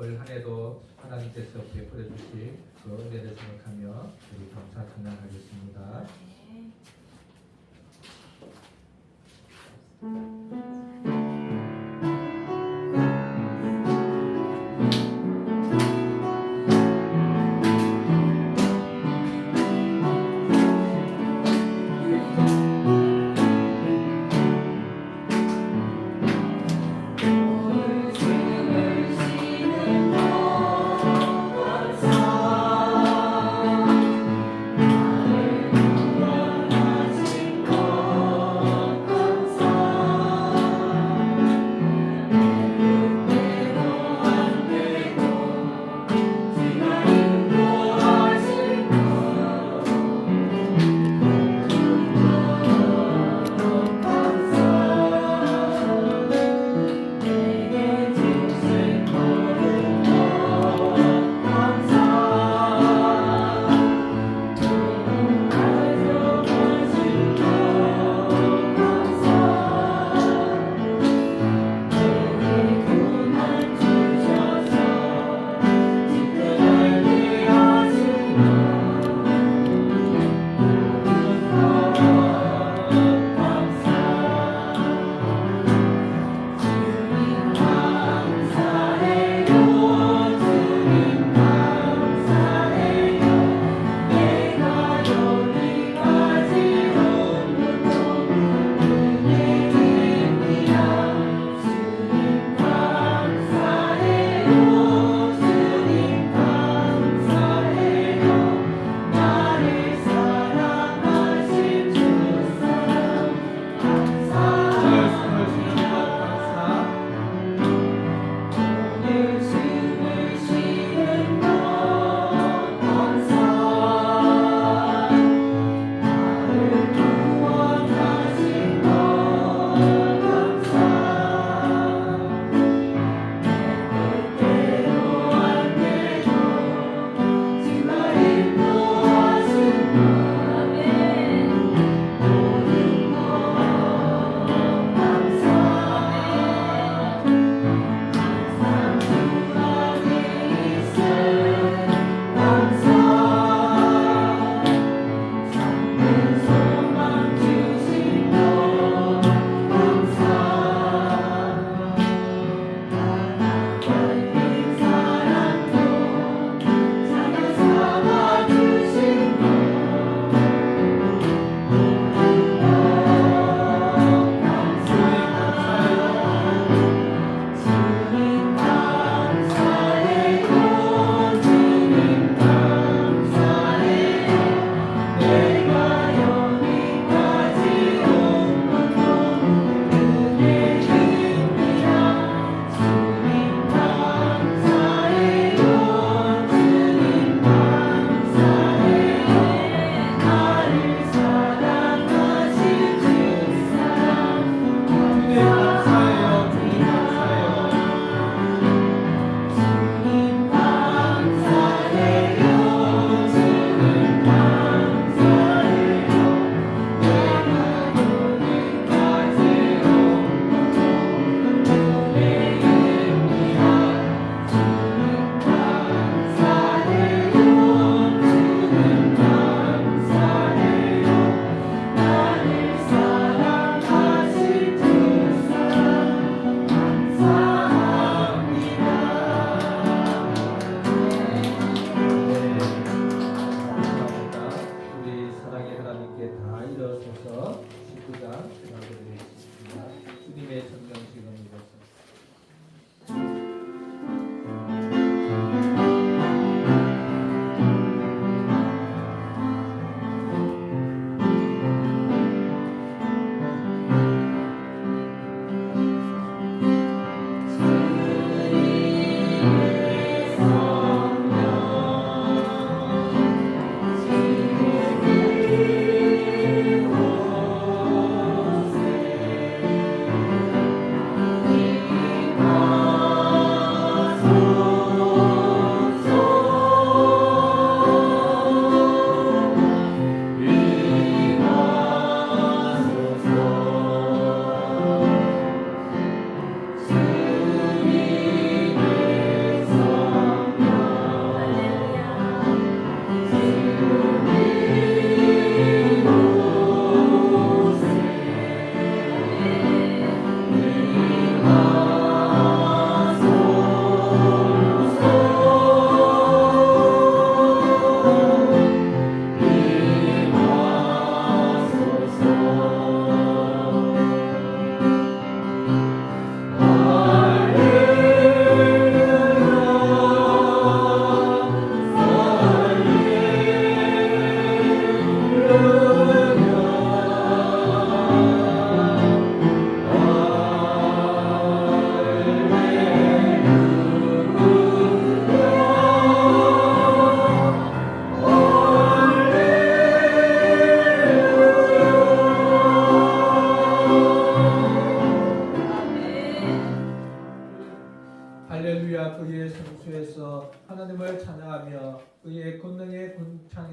올 한 해도 하나님께서 베풀어 주실 그 은혜를 생각하며 우리 감사 찬양하겠습니다.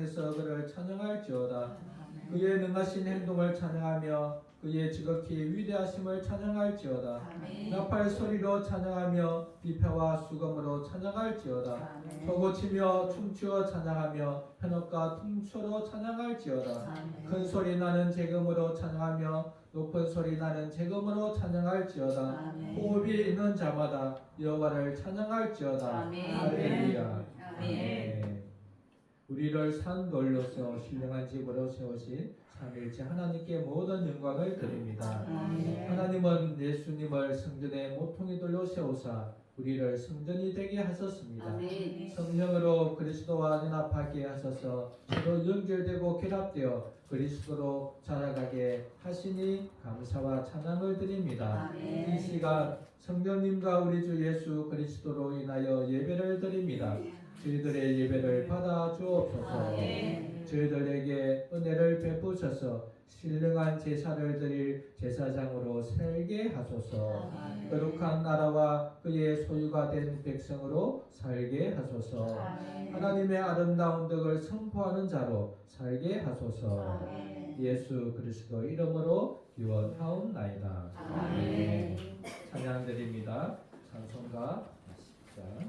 향해서 그를 찬양할지어다. 그의 능하신 행동을 찬양하며 그의 지극히 위대하심을 찬양할지어다. 나팔 소리로 찬양하며 비파와 수금으로 찬양할지어다. 서고치며 춤추어 찬양하며 현업과 퉁초로 찬양할지어다. 큰 소리 나는 재금으로 찬양하며 높은 소리 나는 재금으로 찬양할지어다. 호흡이 있는 자마다 여호와를 찬양할지어다. 할렐루야. 아멘. 우리를 산 돌로서 신령한 집으로 세우신 삼일째 하나님께 모든 영광을 드립니다. 하나님은 예수님을 성전의 모퉁이 돌로 세우사 우리를 성전이 되게 하셨습니다. 성령으로 그리스도와 연합하게 하셔서 서로 연결되고 결합되어 그리스도로 자라가게 하시니 감사와 찬양을 드립니다. 이 시간 성령님과 우리 주 예수 그리스도로 인하여 예배를 드립니다. 저희들의 예배를 받아 주옵소서. 저희들에게 은혜를 베푸셔서 신령한 제사를 드릴 제사장으로 살게 하소서. 거룩한 나라와 그의 소유가 된 백성으로 살게 하소서. 하나님의 아름다운 덕을 선포하는 자로 살게 하소서. 예수 그리스도 이름으로 기원하옵나이다. 아멘. 찬양드립니다. 찬송가 10장.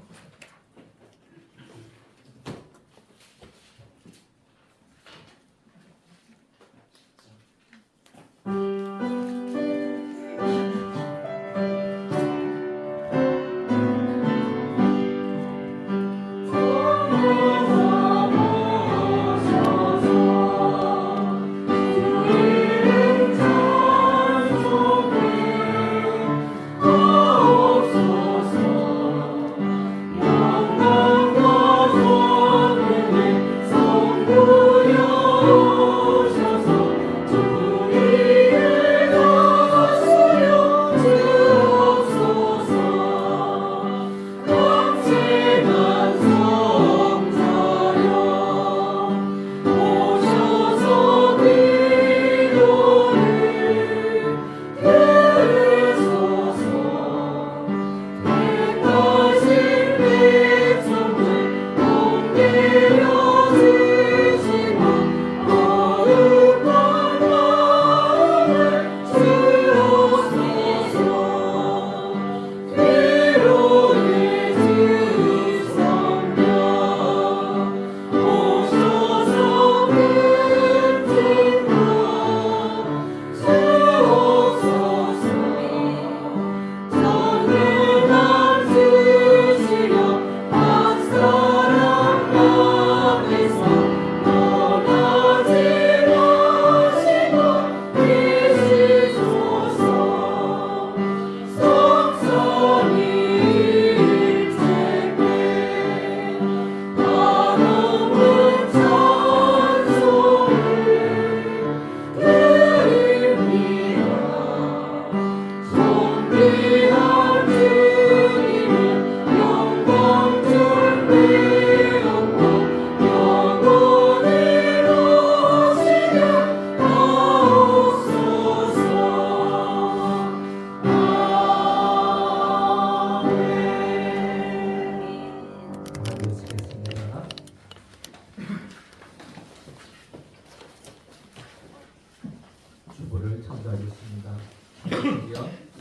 주보를 참조하겠습니다.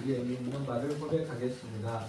우리의 믿는 바를 고백하겠습니다.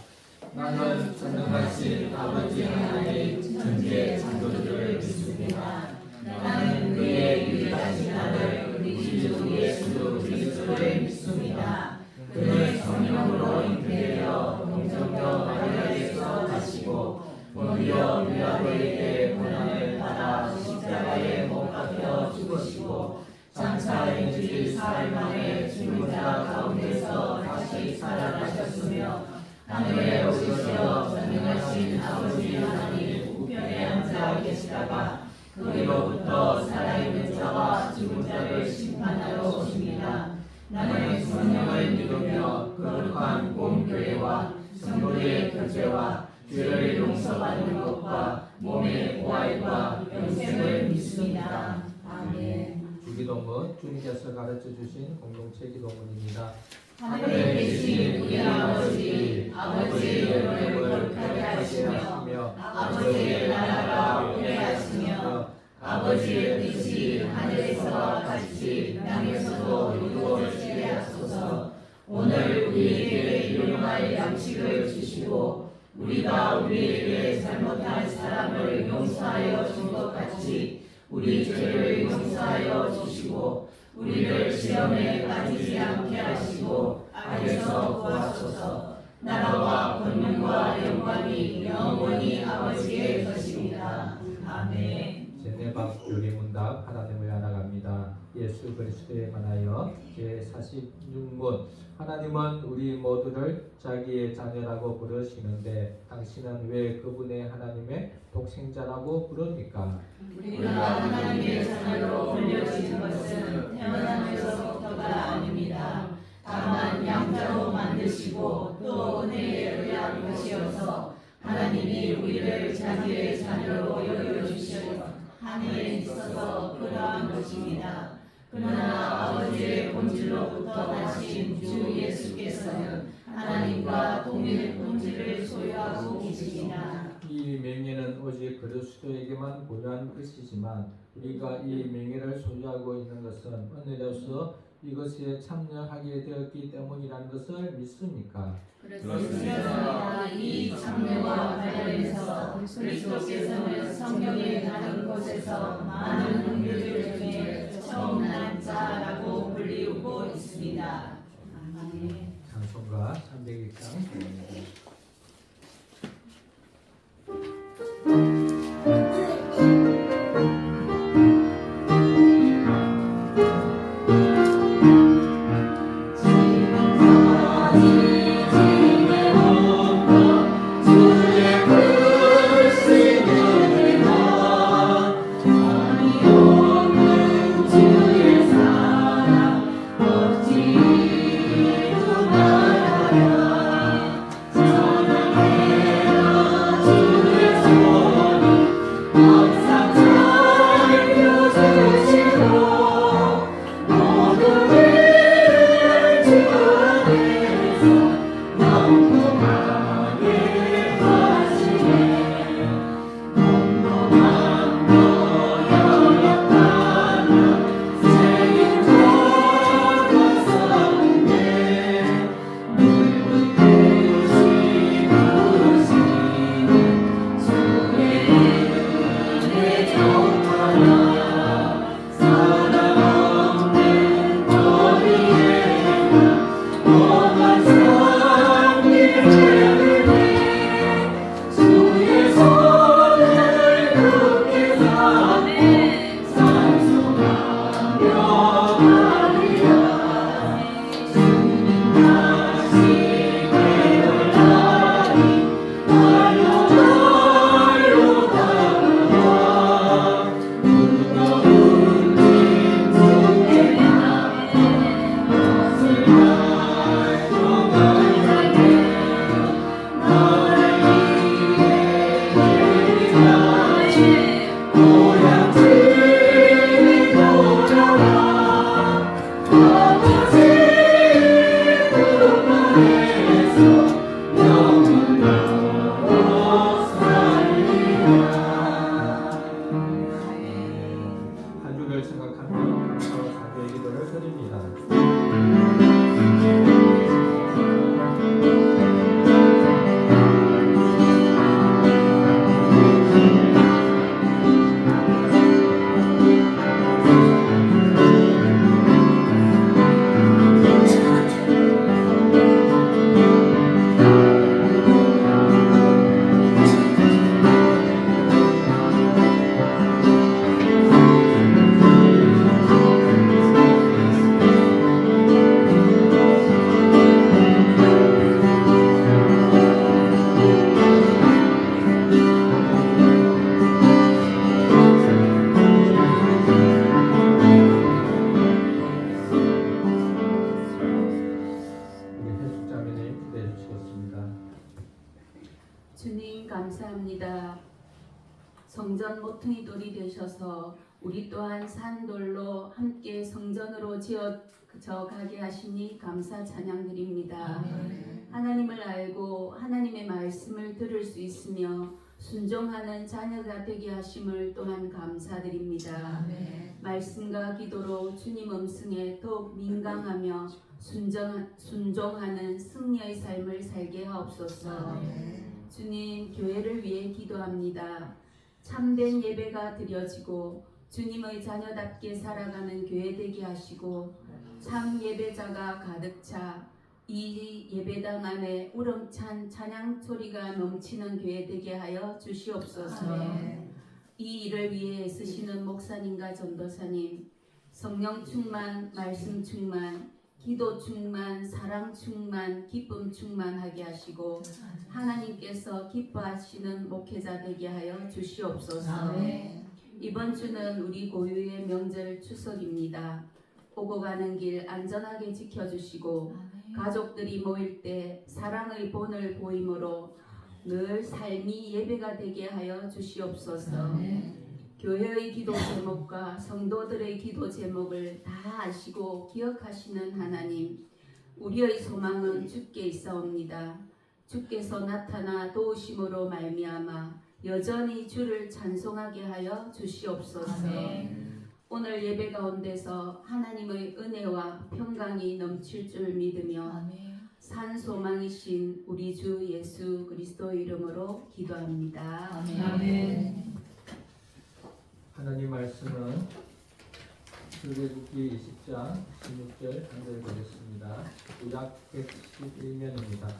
나는 전능하신 아버지 하나님 전지의 창조주를 믿습니다. 나는 그의 유일하신 아들 우리 주 예수 그리스도를 믿습니다. 그는 성령으로 잉태되어 동정녀 마리아에서 나시고 본디오 빌라도에게 고난을 받아 십자가에 못 박혀 죽으시고 장차 일주일 사흘 만에 죽은 자 가운데서 다시 살아나셨으며 하늘에 오르시어 전능하신 아버지 하나님 우편에 앉아 계시다가 그리로부터 살아있는 자와 죽은 자를 심판하러 오십니다. 나는 성령을 믿으며 거룩한 공교회와 성도의 교제와 죄를 용서받는 것과 몸의 부활과 영생을 믿습니다. 아멘. 주기도문 주님께서 가르쳐 주신 공동체 기도문입니다. 하늘에 계신 우리 아버지, 아버지의 이름을 거룩하게 하시며 아버지의 나라가 오게 하시며 아버지의 뜻이 하늘에서와 같이 땅에서도 이루어지게 하소서. 오늘 우리에게 일용할 양식을 주시고 우리가 우리에게 잘못한 사람을 용서하여 준 것 같이 우리 죄를 용서하여 주시고 우리를 시험에 빠지지 않게 하시고 악에서 구하소서. 나라와 권능과 영광이 영원히 아버지의 것입니다. 아멘. 제네박 교리문답 하나님을 알아갑니다. 예수 그리스도에 관하여 제46문. 하나님은 우리 모두를 자기의 자녀라고 부르시는데 당신은 왜 그분의 하나님의 독생자라고 부릅니까? 우리가 하나님의 자녀로 불려진 것은 태어나면서부터가 아닙니다. 다만 양자로 만드시고 또 은혜에 의한 것이어서 하나님이 우리를 자기의 자녀로 여겨주시고 하늘에 있어서 그러한 것입니다. 그러나 아버지의 본질로부터 나신 주 예수께서는 하나님과 동일 본질을 소유하고 계십니다. 이 명예는 오직 그리스도에게만 부여한 것이지만 우리가 이 명예를 소유하고 있는 것은 은혜로서 이것에 참여하게 되었기 때문이라는 것을 믿습니까? 그렇습니다. 이 장면과 관련해서 그리스도께서는 성경의 다른 곳에서 많은 형제들 중에 처음 난 자라고 불리우고 있습니다. 아멘. 찬송가 301장 한 주를 생각하며 자기의 기도를 드립니다. 주님 감사합니다. 성전 모퉁이 돌이 되셔서 우리 또한 산돌로 함께 성전으로 지어져 가게 하시니 감사 찬양드립니다. 하나님을 알고 하나님의 말씀을 들을 수 있으며 순종하는 자녀가 되게 하심을 또한 감사드립니다. 아멘. 말씀과 기도로 주님 음성에 더욱 민감하며 순종하는 승리의 삶을 살게 하옵소서. 아멘. 주님, 교회를 위해 기도합니다. 참된 예배가 드려지고 주님의 자녀답게 살아가는 교회 되게 하시고 참 예배자가 가득 차 이 예배당 안에 우렁찬 찬양 소리가 넘치는 교회 되게 하여 주시옵소서. 아멘. 이 일을 위해 애쓰시는 목사님과 전도사님, 성령 충만, 말씀 충만, 기도 충만, 사랑 충만, 기쁨 충만하게 하시고 하나님께서 기뻐하시는 목회자 되게 하여 주시옵소서. 아멘. 이번 주는 우리 고유의 명절 추석입니다. 오고 가는 길 안전하게 지켜주시고 가족들이 모일 때 사랑의 본을 보임으로 늘 삶이 예배가 되게 하여 주시옵소서. 아멘. 교회의 기도 제목과 성도들의 기도 제목을 다 아시고 기억하시는 하나님, 우리의 소망은 주께 있사옵니다. 주께서 나타나 도우심으로 말미암아 여전히 주를 찬송하게 하여 주시옵소서. 아멘. 오늘 예배 가운데서 하나님의 은혜와 평강이 넘칠 줄 믿으며 아멘. 산 소망이신 우리 주 예수 그리스도 이름으로 기도합니다. 아멘. 하나님 말씀은 출애굽기 20장 16절 한절 보겠습니다. 구약 111면입니다.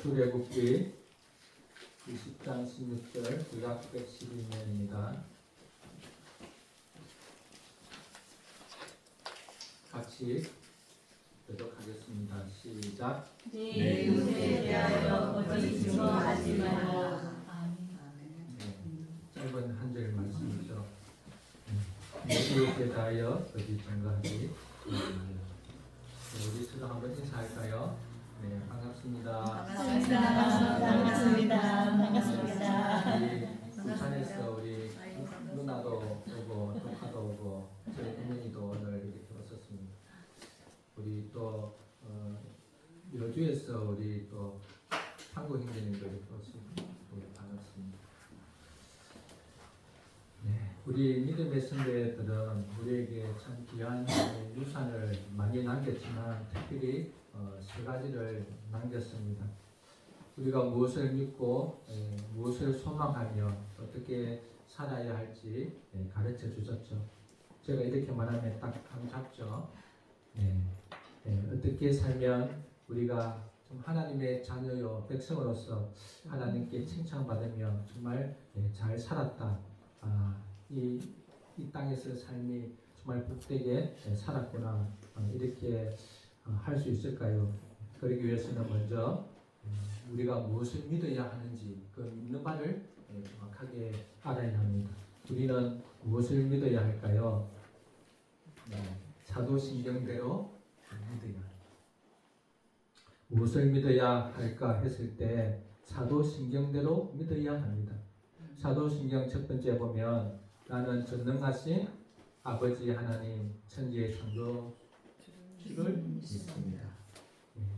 출애굽기 20장 16절 구약 111면입니다. 같이 교독하겠습니다. 시작. 내 이웃에 대하여 거짓 증거하지 말라. 짧은 한 절 말씀이죠. 내 이웃에 대하여 거짓 증거하지 말라. 우리 서로 한번 인사할까요? 네, 반갑습니다. 반갑습니다. 우리 부산에서 우리 누나도 오고 조카도 오고 저희 어머니도 오늘 이렇게 왔었습니다. 우리 또 여주에서 우리 또 한국 형제님도 이렇게 왔습니다. 반갑습니다. 네, 우리 믿음의 선배들은 우리에게 참 귀한 유산을 많이 남겼지만 특별히 세 가지를 남겼습니다. 우리가 무엇을 믿고 무엇을 소망하며 어떻게 살아야 할지 가르쳐 주셨죠. 제가 이렇게 말하면 딱 감 잡죠. 어떻게 살면 우리가 좀 하나님의 자녀요 백성으로서 하나님께 칭찬받으며 정말 잘 살았다. 이 땅에서 삶이 정말 복되게 살았구나. 이렇게 할 수 있을까요? 그러기 위해서는 먼저 우리가 무엇을 믿어야 하는지 그 믿는 바를 정확하게 알아야 합니다. 우리는 무엇을 믿어야 할까요? 사도신경대로 믿어야 합니다. 무엇을 믿어야 할까 했을 때 사도신경대로 믿어야 합니다. 사도신경 첫 번째 보면 나는 전능하신 아버지 하나님 천지의 창조주를 믿습니다.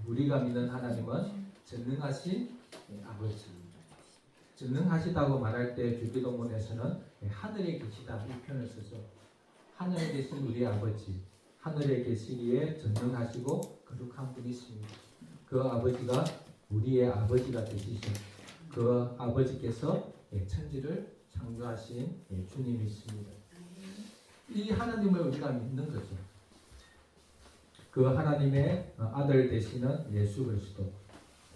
우리가 믿는 하나님은 전능하신 아버지입니다. 전능하시다고 말할 때 주기도문에서는 하늘에 계시다 이 표현을 쓰죠. 하늘에 계신 우리 아버지, 하늘에 계시기에 전능하시고 거룩한 분이십니다. 그 아버지가 우리의 아버지가 되시죠. 그 아버지께서 천지를 창조하신 주님이십니다. 이 하나님을 우리가 믿는 거죠. 그 하나님의 아들 되시는 예수 그리스도.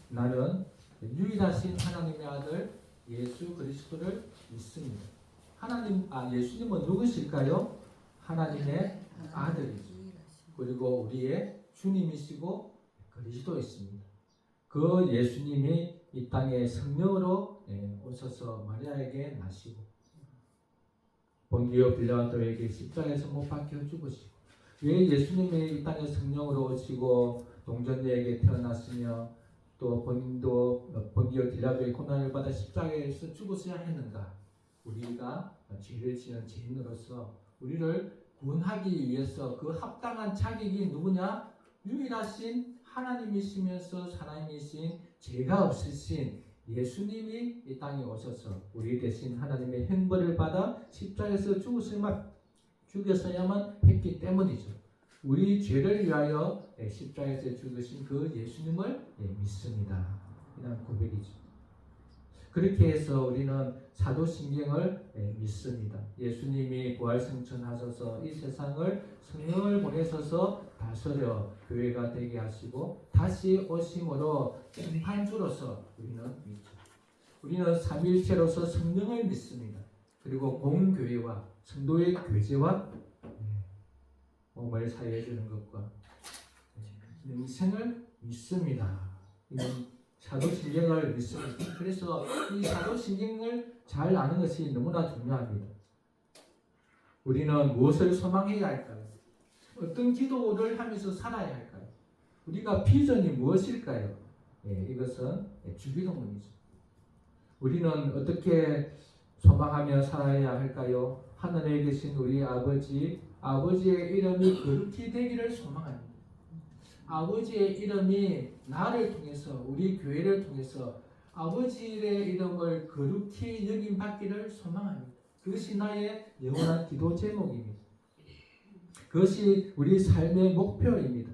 나는 유일하신 하나님의 아들 예수 그리스도를 믿습니다. 예수님은 누구실까요? 하나님의 아들이죠. 그리고 우리의 주님이시고 그리스도이십니다. 그 예수님이 이 땅에 성령으로 오셔서 마리아에게 나시고 본디오 빌라토에게 십자가에서 못 박혀 죽으시고 왜 예수님이 이 땅에 성령으로 오시고 동정녀에게 태어났으며 또 본인도 본디오 빌라토의 고난을 받아 십자가에서 죽었어야 했는가? 우리가 죄를 지은 죄인으로서 우리를 구원하기 위해서 그 합당한 자격이 누구냐? 유일하신 하나님이시면서 하나님이신 죄가 없으신 예수님이 이 땅에 오셔서 우리 대신 하나님의 형벌을 받아 십자가에서 죽였어야만 했기 때문이죠. 우리 죄를 위하여 십자가에서 죽으신 그 예수님을 믿습니다. 이런 고백이죠. 그렇게 해서 우리는 사도신경을 믿습니다. 예수님이 부활승천하셔서 이 세상을 성령을 보내셔서 다스려 교회가 되게 하시고 다시 오심으로 심판주로서 우리는 믿죠. 우리는 삼위일체로서 성령을 믿습니다. 그리고 공교회와 성도의 교제와 몸을 사유해 주는 것과 영생을 믿습니다. 이는 사도신경을 믿습니다. 그래서 이 사도신경을 잘 아는 것이 너무나 중요합니다. 우리는 무엇을 소망해야 할까요? 어떤 기도를 하면서 살아야 할까요? 우리가 비전이 무엇일까요? 이것은 주기도문이죠. 우리는 어떻게 소망하며 살아야 할까요? 하늘에 계신 우리 아버지의 이름이 거룩히 되기를 소망합니다. 아버지의 이름이 나를 통해서 우리 교회를 통해서 아버지의 이름을 거룩히 여김받기를 소망합니다. 그것이 나의 영원한 기도 제목입니다. 그것이 우리 삶의 목표입니다.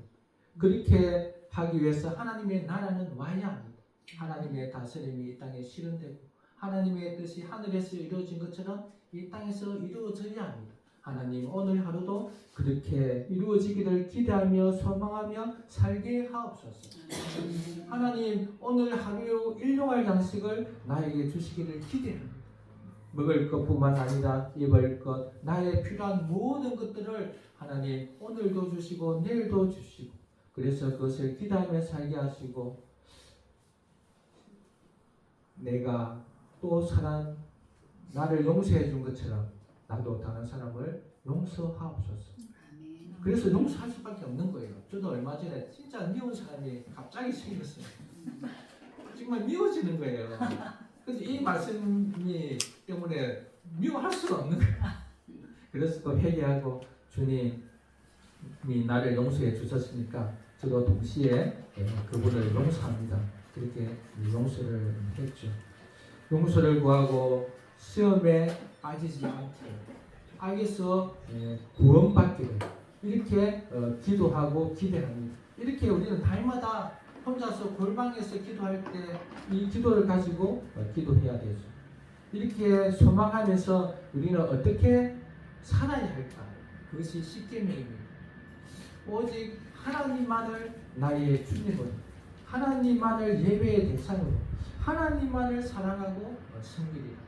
그렇게 하기 위해서 하나님의 나라는 와야 합니다. 하나님의 다스림이 이 땅에 실현되고 하나님의 뜻이 하늘에서 이루어진 것처럼 이 땅에서 이루어져야 합니다. 하나님 오늘 하루도 그렇게 이루어지기를 기대하며 소망하며 살게 하옵소서. 하나님 오늘 하루 일용할 양식을 나에게 주시기를 기대합니다. 먹을 것뿐만 아니라 입을 것, 나의 필요한 모든 것들을 하나님 오늘도 주시고 내일도 주시고 그래서 그것을 기대하며 살게 하시고 내가 또 나를 용서해 준 것처럼 나도 다른 사람을 용서하옵소서. 그래서 용서할 수밖에 없는 거예요. 저도 얼마 전에 진짜 미운 사람이 갑자기 생겼어요. 정말 미워지는 거예요. 그래서 이 말씀이 때문에 미워할 수가 없는 거예요. 그래서 또 회개하고 주님이 나를 용서해 주셨으니까 저도 동시에 그분을 용서합니다. 그렇게 용서를 했죠. 용서를 구하고 시험에 빠지지 않게 악에서 구원받기를 이렇게 기도하고 기대합니다. 이렇게 우리는 날마다 혼자서 골방에서 기도할 때 이 기도를 가지고 기도해야 되죠. 이렇게 소망하면서 우리는 어떻게 살아야 할까? 그것이 십계명입니다. 오직 하나님만을 나의 주님으로, 하나님만을 예배의 대상으로, 하나님만을 사랑하고 섬기리라.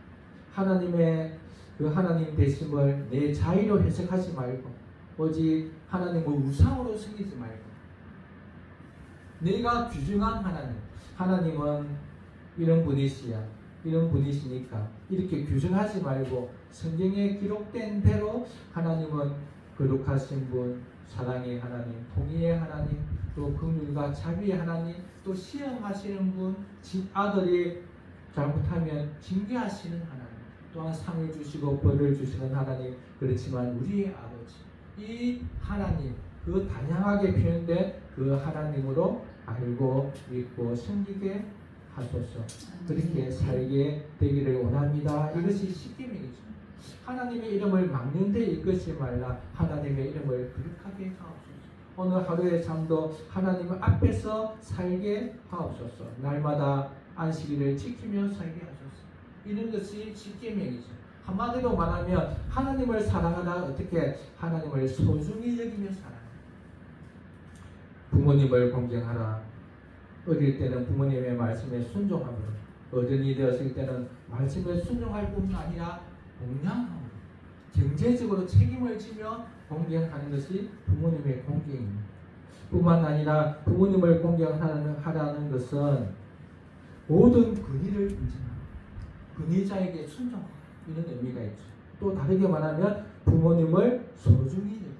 하나님의 그 하나님 되심을 내 자의로 해석하지 말고 오직 하나님을 우상으로 섬기지 말고 내가 규정한 하나님은 이런 분이시야 이런 분이시니까 이렇게 규정하지 말고 성경에 기록된 대로 하나님은 거룩하신 분, 사랑의 하나님, 통의의 하나님, 또 긍휼과 자비의 하나님, 또 시험하시는 분, 아들이 잘못하면 징계하시는 하나님, 또한 상을 주시고 벌을 주시는 하나님. 그렇지만 우리의 아버지, 이 하나님, 그 다양하게 표현된 그 하나님으로 알고 믿고 섬기게 하소서. 그렇게 살게 되기를 원합니다. 이것이 십계명이죠. 하나님의 이름을 막는 데 이끄지 말라. 하나님의 이름을 거룩하게 하옵소서. 오늘 하루의 삶도 하나님 앞에서 살게 하옵소서. 날마다 안식일을 지키며 살게 하소서. 이런 것이 십계명이죠. 한마디로 말하면 하나님을 사랑하다 어떻게 하나님을 소중히 여기며 살아라. 부모님을 공경하라. 어릴 때는 부모님의 말씀에 순종함으로, 어른이 되었을 때는 말씀에 순종할 뿐 아니라 공양함으로, 경제적으로 책임을 지며 공경하는 것이 부모님의 공경입니다. 뿐만 아니라 부모님을 공경하라는 것은 모든 권위를 인정하고 권위자에게 순종하고 이런 의미가 있죠. 또 다르게 말하면 부모님을 소중히 여기고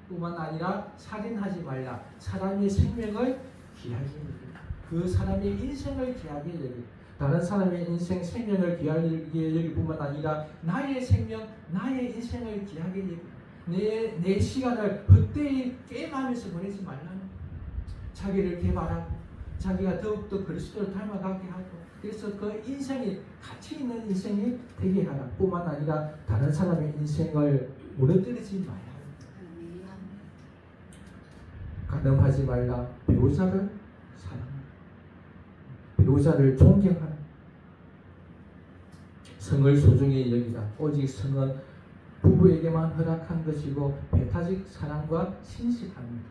뿐만 아니라 살인하지 말라. 사람의 생명을 귀하게 여기고 그 사람의 인생을 귀하게 여기고 다른 사람의 인생, 생명을 귀하게 여길 뿐만 아니라 나의 생명, 나의 인생을 귀하게 여기고 내 시간을 헛되이 게임하면서 보내지 말라는 자기를 개발하고 자기가 더욱더 그리스도를 닮아가게 하고 그래서 그 인생이 가치 있는 인생이 되게 하라. 뿐만 아니라 다른 사람의 인생을 무너뜨리지 말라. 가늠하지 말라. 배우자를 사랑하라. 배우자를 존경하라. 성을 소중히 여기라. 오직 성은 부부에게만 허락한 것이고 배타적 사랑과 신실합니다.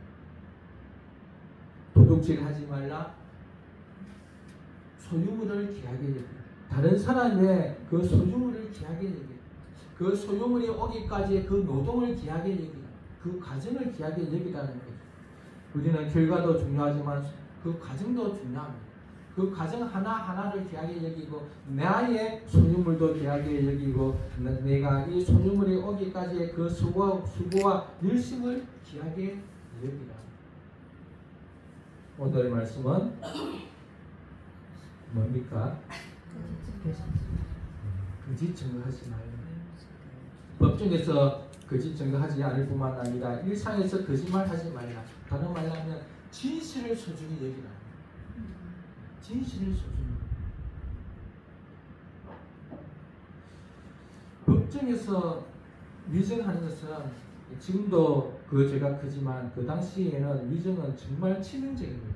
도둑질하지 말라. 소유물을 귀하게 여기라. 다른 사람의 그 소유물을 귀하게 여기라. 그 소유물이 오기까지의 그 노동을 귀하게 여기라. 그 과정을 귀하게 여기라는 거죠. 우리는 결과도 중요하지만 그 과정도 중요합니다. 그 과정 하나하나를 귀하게 여기고 나의 소유물도 귀하게 여기고 내가 이 소유물이 오기까지의 그 수고와 열심을 귀하게 여기라. 오늘의 말씀은 뭡니까? 거짓 증거하지 말라. 법정에서 거짓 증거하지 않을 뿐만 아니라 일상에서 거짓말하지 말라. 다른 말로 하면 진실을 소중히 여기라. 진실을 소중히. 법정에서 위증하는 것은 지금도 그 죄가 크지만 그 당시에는 위증은 정말 치명적입니다.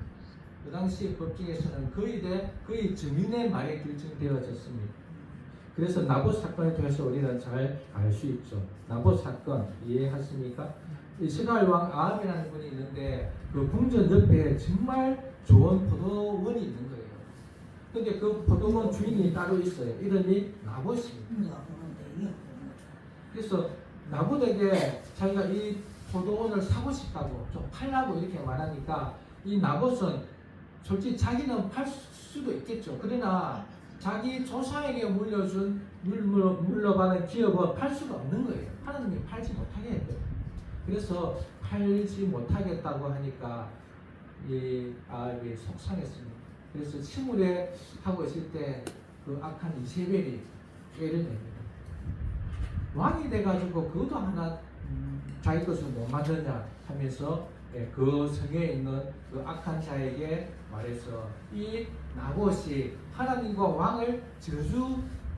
그 당시 법정에서는 거의 증인의 말에 결정되어졌습니다. 그래서 나봇 사건을 통해서 우리는 잘 알 수 있죠. 나봇 사건 이해하십니까? 이스라엘 왕 아합이라는 분이 있는데 그 궁전 옆에 정말 좋은 포도원이 있는 거예요. 근데 그 포도원 주인이 따로 있어요. 이름이 나봇입니다. 그래서 나봇에게 자기가 이 포도원을 사고 싶다고 좀 팔라고 이렇게 말하니까 이 나봇은 솔직히 자기는 팔 수도 있겠죠. 그러나 자기 조상에게 물려받은 기업은 팔 수가 없는 거예요. 하나님이 팔지 못하게 했대요. 그래서 팔지 못하겠다고 하니까 이 아합이 속상했습니다. 그래서 시무에 하고 있을 때 그 악한 이세벨이 꾀를 냅니다. 왕이 돼가지고 그것도 하나 자기 것을 못 만드냐 하면서 그 성에 있는 그 악한 자에게 말해서 이 나봇이 하나님과 왕을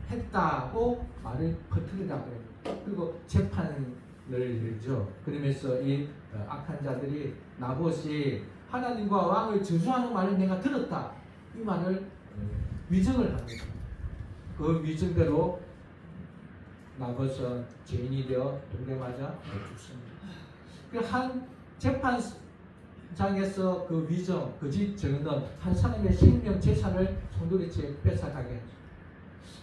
저주했다고 말을 퍼뜨리라고 합니다. 그리고 재판을 열죠. 그러면서 이 악한 자들이 나봇이 하나님과 왕을 저주하는 말을 내가 들었다. 이 말을 위증을 합니다. 그 위증대로 나봇은 죄인이 되어 돌에 맞아 죽습니다. 한 재판장에서 그 위증, 거짓 증언은 한 사람의 생명, 재산을 손도리째 뺏어가게 하죠.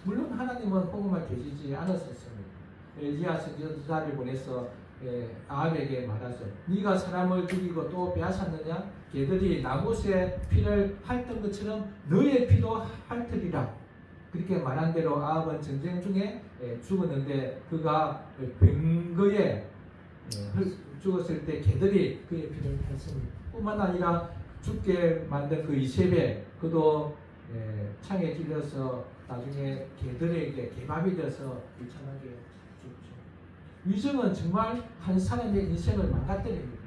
물론 하나님은 복음을 계시지 않았었습니다. 엘리야 선지자를 보내서 아합에게 말하죠. 네가 사람을 죽이고 또 빼앗았느냐? 걔들이 나봇의 피를 핥던 것처럼 너의 피도 핥으리라. 그렇게 말한 대로 아합은 전쟁 중에 죽었는데 그가 병거에 죽었을 때 개들이 그의 피를 핥습니다. 뿐만 아니라 죽게 만든 그 이세벨 그도 창에 찔려서 나중에 개들에게 개밥이 돼서 비참하게 죽죠. 위증은 정말 한 사람의 인생을 망가뜨립니다.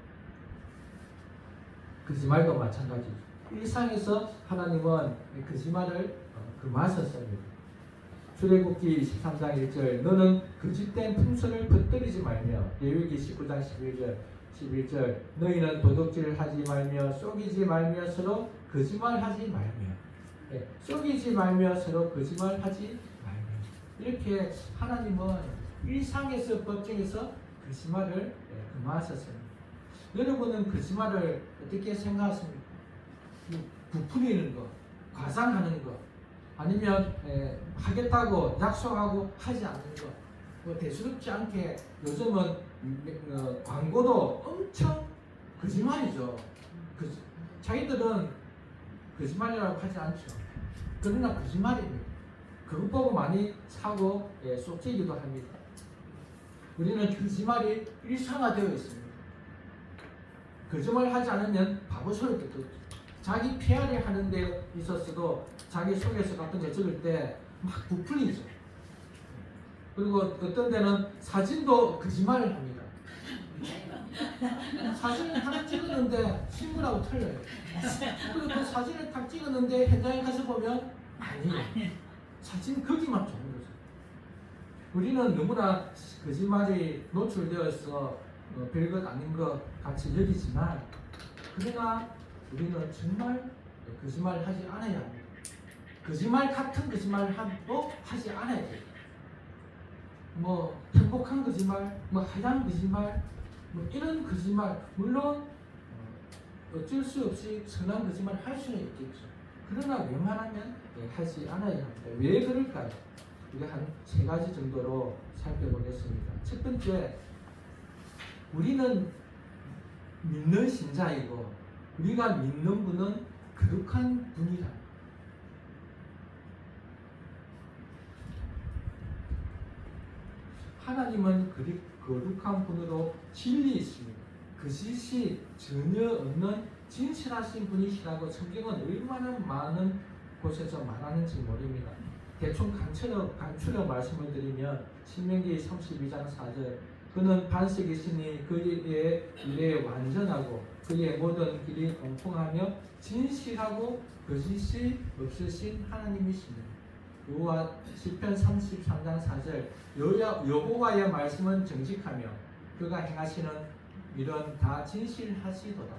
거짓말도 마찬가지죠. 일상에서 하나님은 거짓말을 금하셨습니다. 출애굽기 23장 1절 너는 거짓된 풍선을 퍼뜨리지 말며 레위기 19장 11절 너희는 도둑질을 하지 말며 속이지 말며 서로 거짓말하지 말며 속이지 말며 서로 거짓말하지 말며 이렇게 하나님은 일상에서 법정에서 거짓말을 금하셨습니다. 여러분은 거짓말을 어떻게 생각하십니까? 부풀리는 거, 과장하는 거 아니면 하겠다고 약속하고 하지 않는 것, 뭐 대수롭지 않게 요즘은 광고도 엄청 거짓말이죠. 자기들은 거짓말이라고 하지 않죠. 그러나 거짓말입니다. 그것 보고 많이 사고 속지기도 합니다. 우리는 거짓말이 일상화되어 있습니다. 거짓말 하지 않으면 바보스럽게 듣죠. 자기 PR을 하는 데 있어서도 자기 속에서 같은 거 적을 때 막 부풀리죠. 그리고 어떤 데는 사진도 거짓말을 합니다. 사진을 하나 찍었는데 신문하고 틀려요. 그리고 그 사진을 딱 찍었는데 현장에 가서 보면 아니에요. 사진 거기만 좋은 거죠. 우리는 너무나 거짓말이 노출되어서 별것 아닌 것 같이 여기지만, 그러나 우리는 정말 거짓말 하지 않아야 합니다. 거짓말 같은 거짓말도 하지 않아야 돼요. 뭐 행복한 거짓말, 뭐 하얀 거짓말, 뭐 이런 거짓말, 물론 어쩔 수 없이 선한 거짓말 할 수는 있겠죠. 그러나 웬만하면 하지 않아야 합니다. 왜 그럴까요? 우리가 한 3가지 정도로 살펴보겠습니다. 첫 번째, 우리는 믿는 신자이고 우리가 믿는 분은 거룩한 분이다. 하나님은 거룩한 분으로 진리 있습니다. 거짓이 전혀 없는 진실하신 분이시라고 성경은 얼마나 많은 곳에서 말하는지 모릅니다. 대충 간추려 말씀을 드리면 신명기 32장 4절, 그는 반석이시니 그의 일에 완전하고 그의 모든 길이 공평하며 진실하고 거짓이 없으신 하나님이십니다. 시편 33장 4절, 여호와의 말씀은 정직하며 그가 행하시는 일은 다 진실하시도다.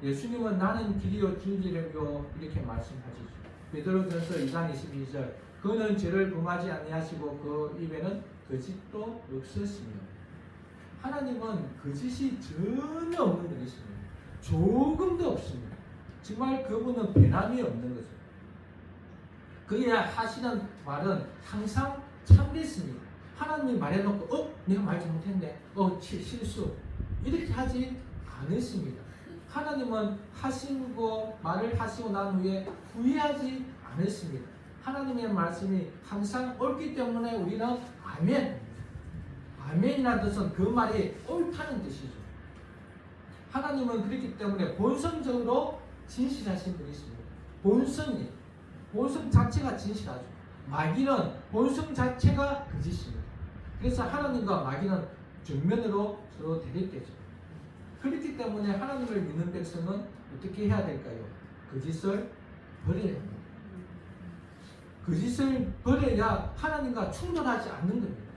예수님은 나는 길이요 진리요 이렇게 말씀하시죠. 베드로전서 2장 22절, 그는 죄를 범하지 아니하시고 그 입에는 거짓도 없으시며. 하나님은 거짓이 전혀 없는 분이십니다. 조금도 없습니다. 정말 그분은 변함이 없는 거죠. 그의 하시는 말은 항상 참됐습니다. 하나님이 말해놓고 내가 말 잘못했네, 실수, 이렇게 하지 않으십니다. 하나님은 하시고 말을 하시고 난 후에 후회하지 않으십니다. 하나님의 말씀이 항상 옳기 때문에 우리는 아멘, 아멘이라는 뜻은 그 말이 옳다는 뜻이죠. 하나님은 그렇기 때문에 본성적으로 진실하신 분이십니다. 본성 자체가 진실하죠. 마귀는 본성 자체가 거짓입니다. 그래서 하나님과 마귀는 정면으로 서로 대립되죠. 그렇기 때문에 하나님을 믿는 백성은 어떻게 해야 될까요? 거짓을 버려야 합니다. 거짓을 버려야 하나님과 충돌하지 않는 겁니다.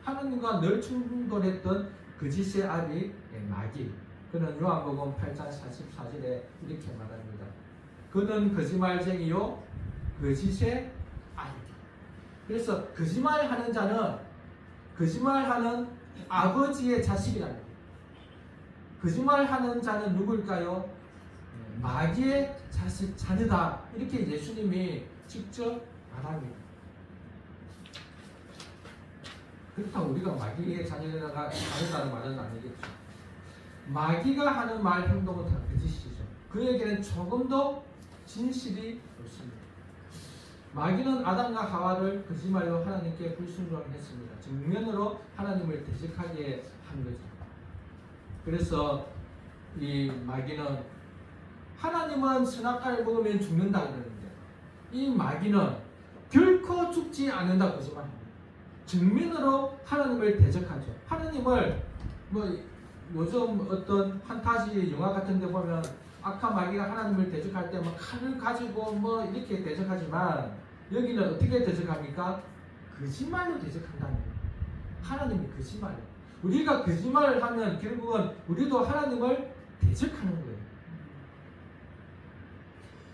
하나님과 늘 충돌했던 거짓의 아비 마귀, 그는 요한복음 8장 44절에 이렇게 말합니다. 그는 거짓말쟁이요 거짓의 아이다. 그래서 거짓말하는 자는 거짓말하는 아버지의 자식이랍니다. 거짓말하는 자는 누굴까요? 마귀의 자녀다. 이렇게 예수님이 직접 말합니다. 그렇다고 우리가 마귀의 자녀다는 말은 아니겠죠. 마귀가 하는 말, 행동은 다 거짓이죠. 그에게는 조금도 진실이 없습니다. 마귀는 아담과 하와를 거짓말로 하나님께 불순종했습니다. 정면으로 하나님을 대적하게 한 거죠. 그래서 이 마귀는 하나님은 선악과를 먹으면 죽는다 그러는데, 이 마귀는 결코 죽지 않는다 거짓말합니다. 정면으로 하나님을 대적하죠. 하나님을 요즘 어떤 판타지 영화 같은 데 보면 악한 마귀가 하나님을 대적할 때 칼을 가지고 이렇게 대적하지만, 여기는 어떻게 대적합니까? 거짓말로 대적한다는 거예요. 하나님이 거짓말로. 우리가 거짓말을 하면 결국은 우리도 하나님을 대적하는 거예요.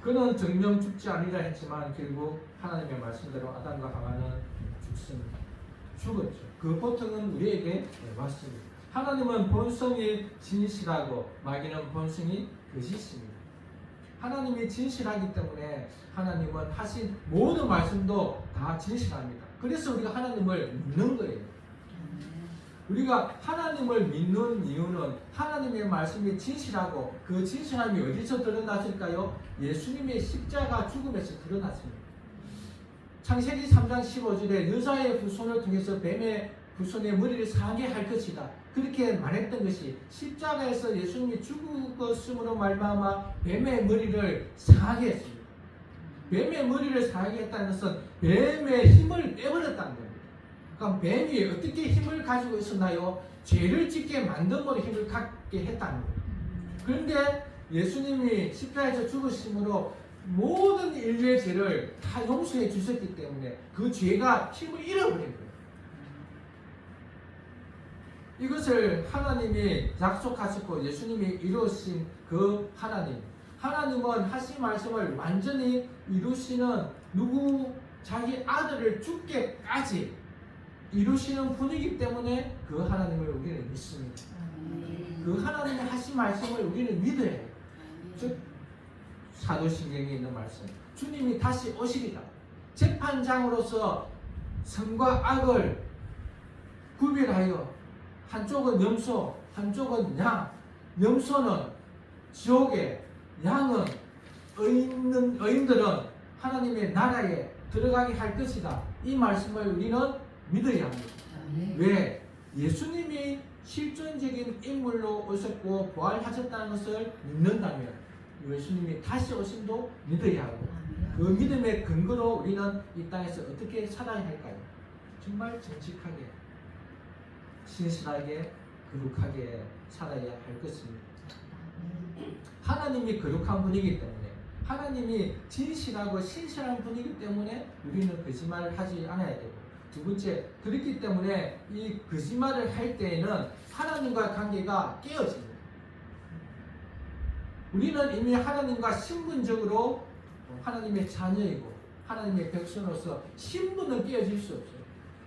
그는 정령 죽지 아니라 했지만 결국 하나님의 말씀대로 아담과 하와는 죽습니다. 죽었죠. 그 고통은 우리에게 왔습니다. 하나님은 본성이 진실하고 마귀는 본성이 거짓입니다. 하나님이 진실하기 때문에 하나님은 하신 모든 말씀도 다 진실합니다. 그래서 우리가 하나님을 믿는 거예요. 우리가 하나님을 믿는 이유는 하나님의 말씀이 진실하고 그 진실함이 어디서 드러났을까요? 예수님의 십자가 죽음에서 드러났습니다. 창세기 3장 15절에 여자의 후손을 통해서 뱀의 후손의 머리를 상하게 할 것이다. 그렇게 말했던 것이 십자가에서 예수님이 죽었음으로 말미암아 뱀의 머리를 상하게 했습니다. 뱀의 머리를 상하게 했다는 것은 뱀의 힘을 빼버렸다는 겁니다. 그럼 뱀이 어떻게 힘을 가지고 있었나요? 죄를 짓게 만듦으로 힘을 갖게 했다는 거예요. 그런데 예수님이 십자가에서 죽으심으로 모든 인류의 죄를 다 용서해 주셨기 때문에 그 죄가 힘을 잃어버린 거예요. 이것을 하나님이 약속하셨고 예수님이 이루신 그 하나님은 하신 말씀을 완전히 이루시는 자기 아들을 죽게까지 이루시는 분이기 때문에 그 하나님을 우리는 믿습니다. 그 하나님이 하신 말씀을 우리는 믿어야 해요. 즉 사도신경에 있는 말씀, 주님이 다시 오시리라. 재판장으로서 선과 악을 구별하여 한쪽은 염소, 한쪽은 양. 염소는 지옥에, 양은 의인들은 하나님의 나라에 들어가게 할 것이다. 이 말씀을 우리는 믿어야 합니다. 왜? 예수님이 실존적인 인물로 오셨고 부활하셨다는 것을 믿는다면 예수님이 다시 오심도 믿어야 하고 그 믿음의 근거로 우리는 이 땅에서 어떻게 살아야 할까요? 정말 정직하게, 신실하게, 거룩하게 살아야 할 것입니다. 하나님이 거룩한 분이기 때문에, 하나님이 진실하고 신실한 분이기 때문에 우리는 거짓말을 하지 않아야 되고, 두 번째, 그렇기 때문에 이 거짓말을 할 때에는 하나님과 관계가 깨어집니다. 우리는 이미 하나님과 신분적으로 하나님의 자녀이고 하나님의 백성으로서 신분은 깨어질 수 없어요.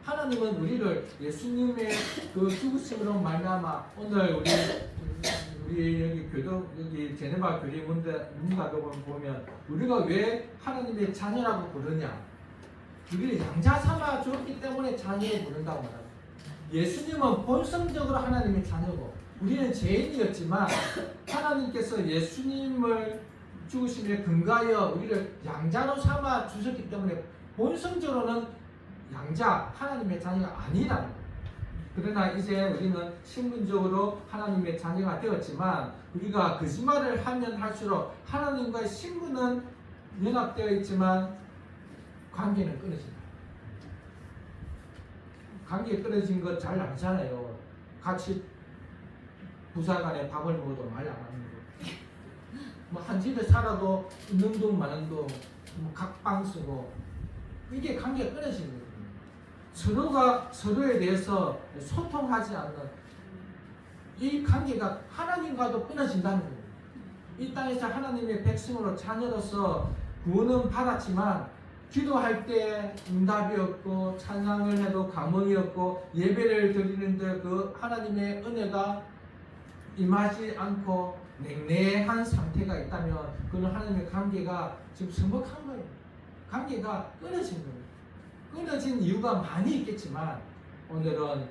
하나님은 우리를 예수님의 그 죽으심으로 말미암아 오늘 우리 여기 제네바 교리 문답을 보면 우리가 왜 하나님의 자녀라고 부르냐? 우리를 양자 삼아 주었기 때문에 자녀로 부른다고 말합니다. 예수님은 본성적으로 하나님의 자녀고 우리는 죄인이었지만 하나님께서 예수님을 죽으심에 근거하여 우리를 양자로 삼아 주셨기 때문에 본성적으로는 양자, 하나님의 자녀가 아니라는 거예요. 그러나 이제 우리는 신분적으로 하나님의 자녀가 되었지만 우리가 거짓말을 하면 할수록 하나님과의 신분은 연합되어 있지만 관계는 끊어진다. 관계 끊어진 거 잘 알잖아요. 같이 부사간에 밥을 먹어도 말 안 하는 거. 뭐 한 집에 살아도 있는 돈 많은 돈, 각방 쓰고 이게 관계가 끊어진 거예요. 서로가 서로에 대해서 소통하지 않는 이 관계가 하나님과도 끊어진다는 거예요. 이 땅에서 하나님의 백성으로 자녀로서 구원은 받았지만 기도할 때 응답이 없고 찬양을 해도 감흥이 없고 예배를 드리는데 그 하나님의 은혜가 임하지 않고 냉랭한 상태가 있다면 그는 하나님의 관계가 지금 성복한 거예요. 관계가 끊어진 거예요. 끊어진 이유가 많이 있겠지만 오늘은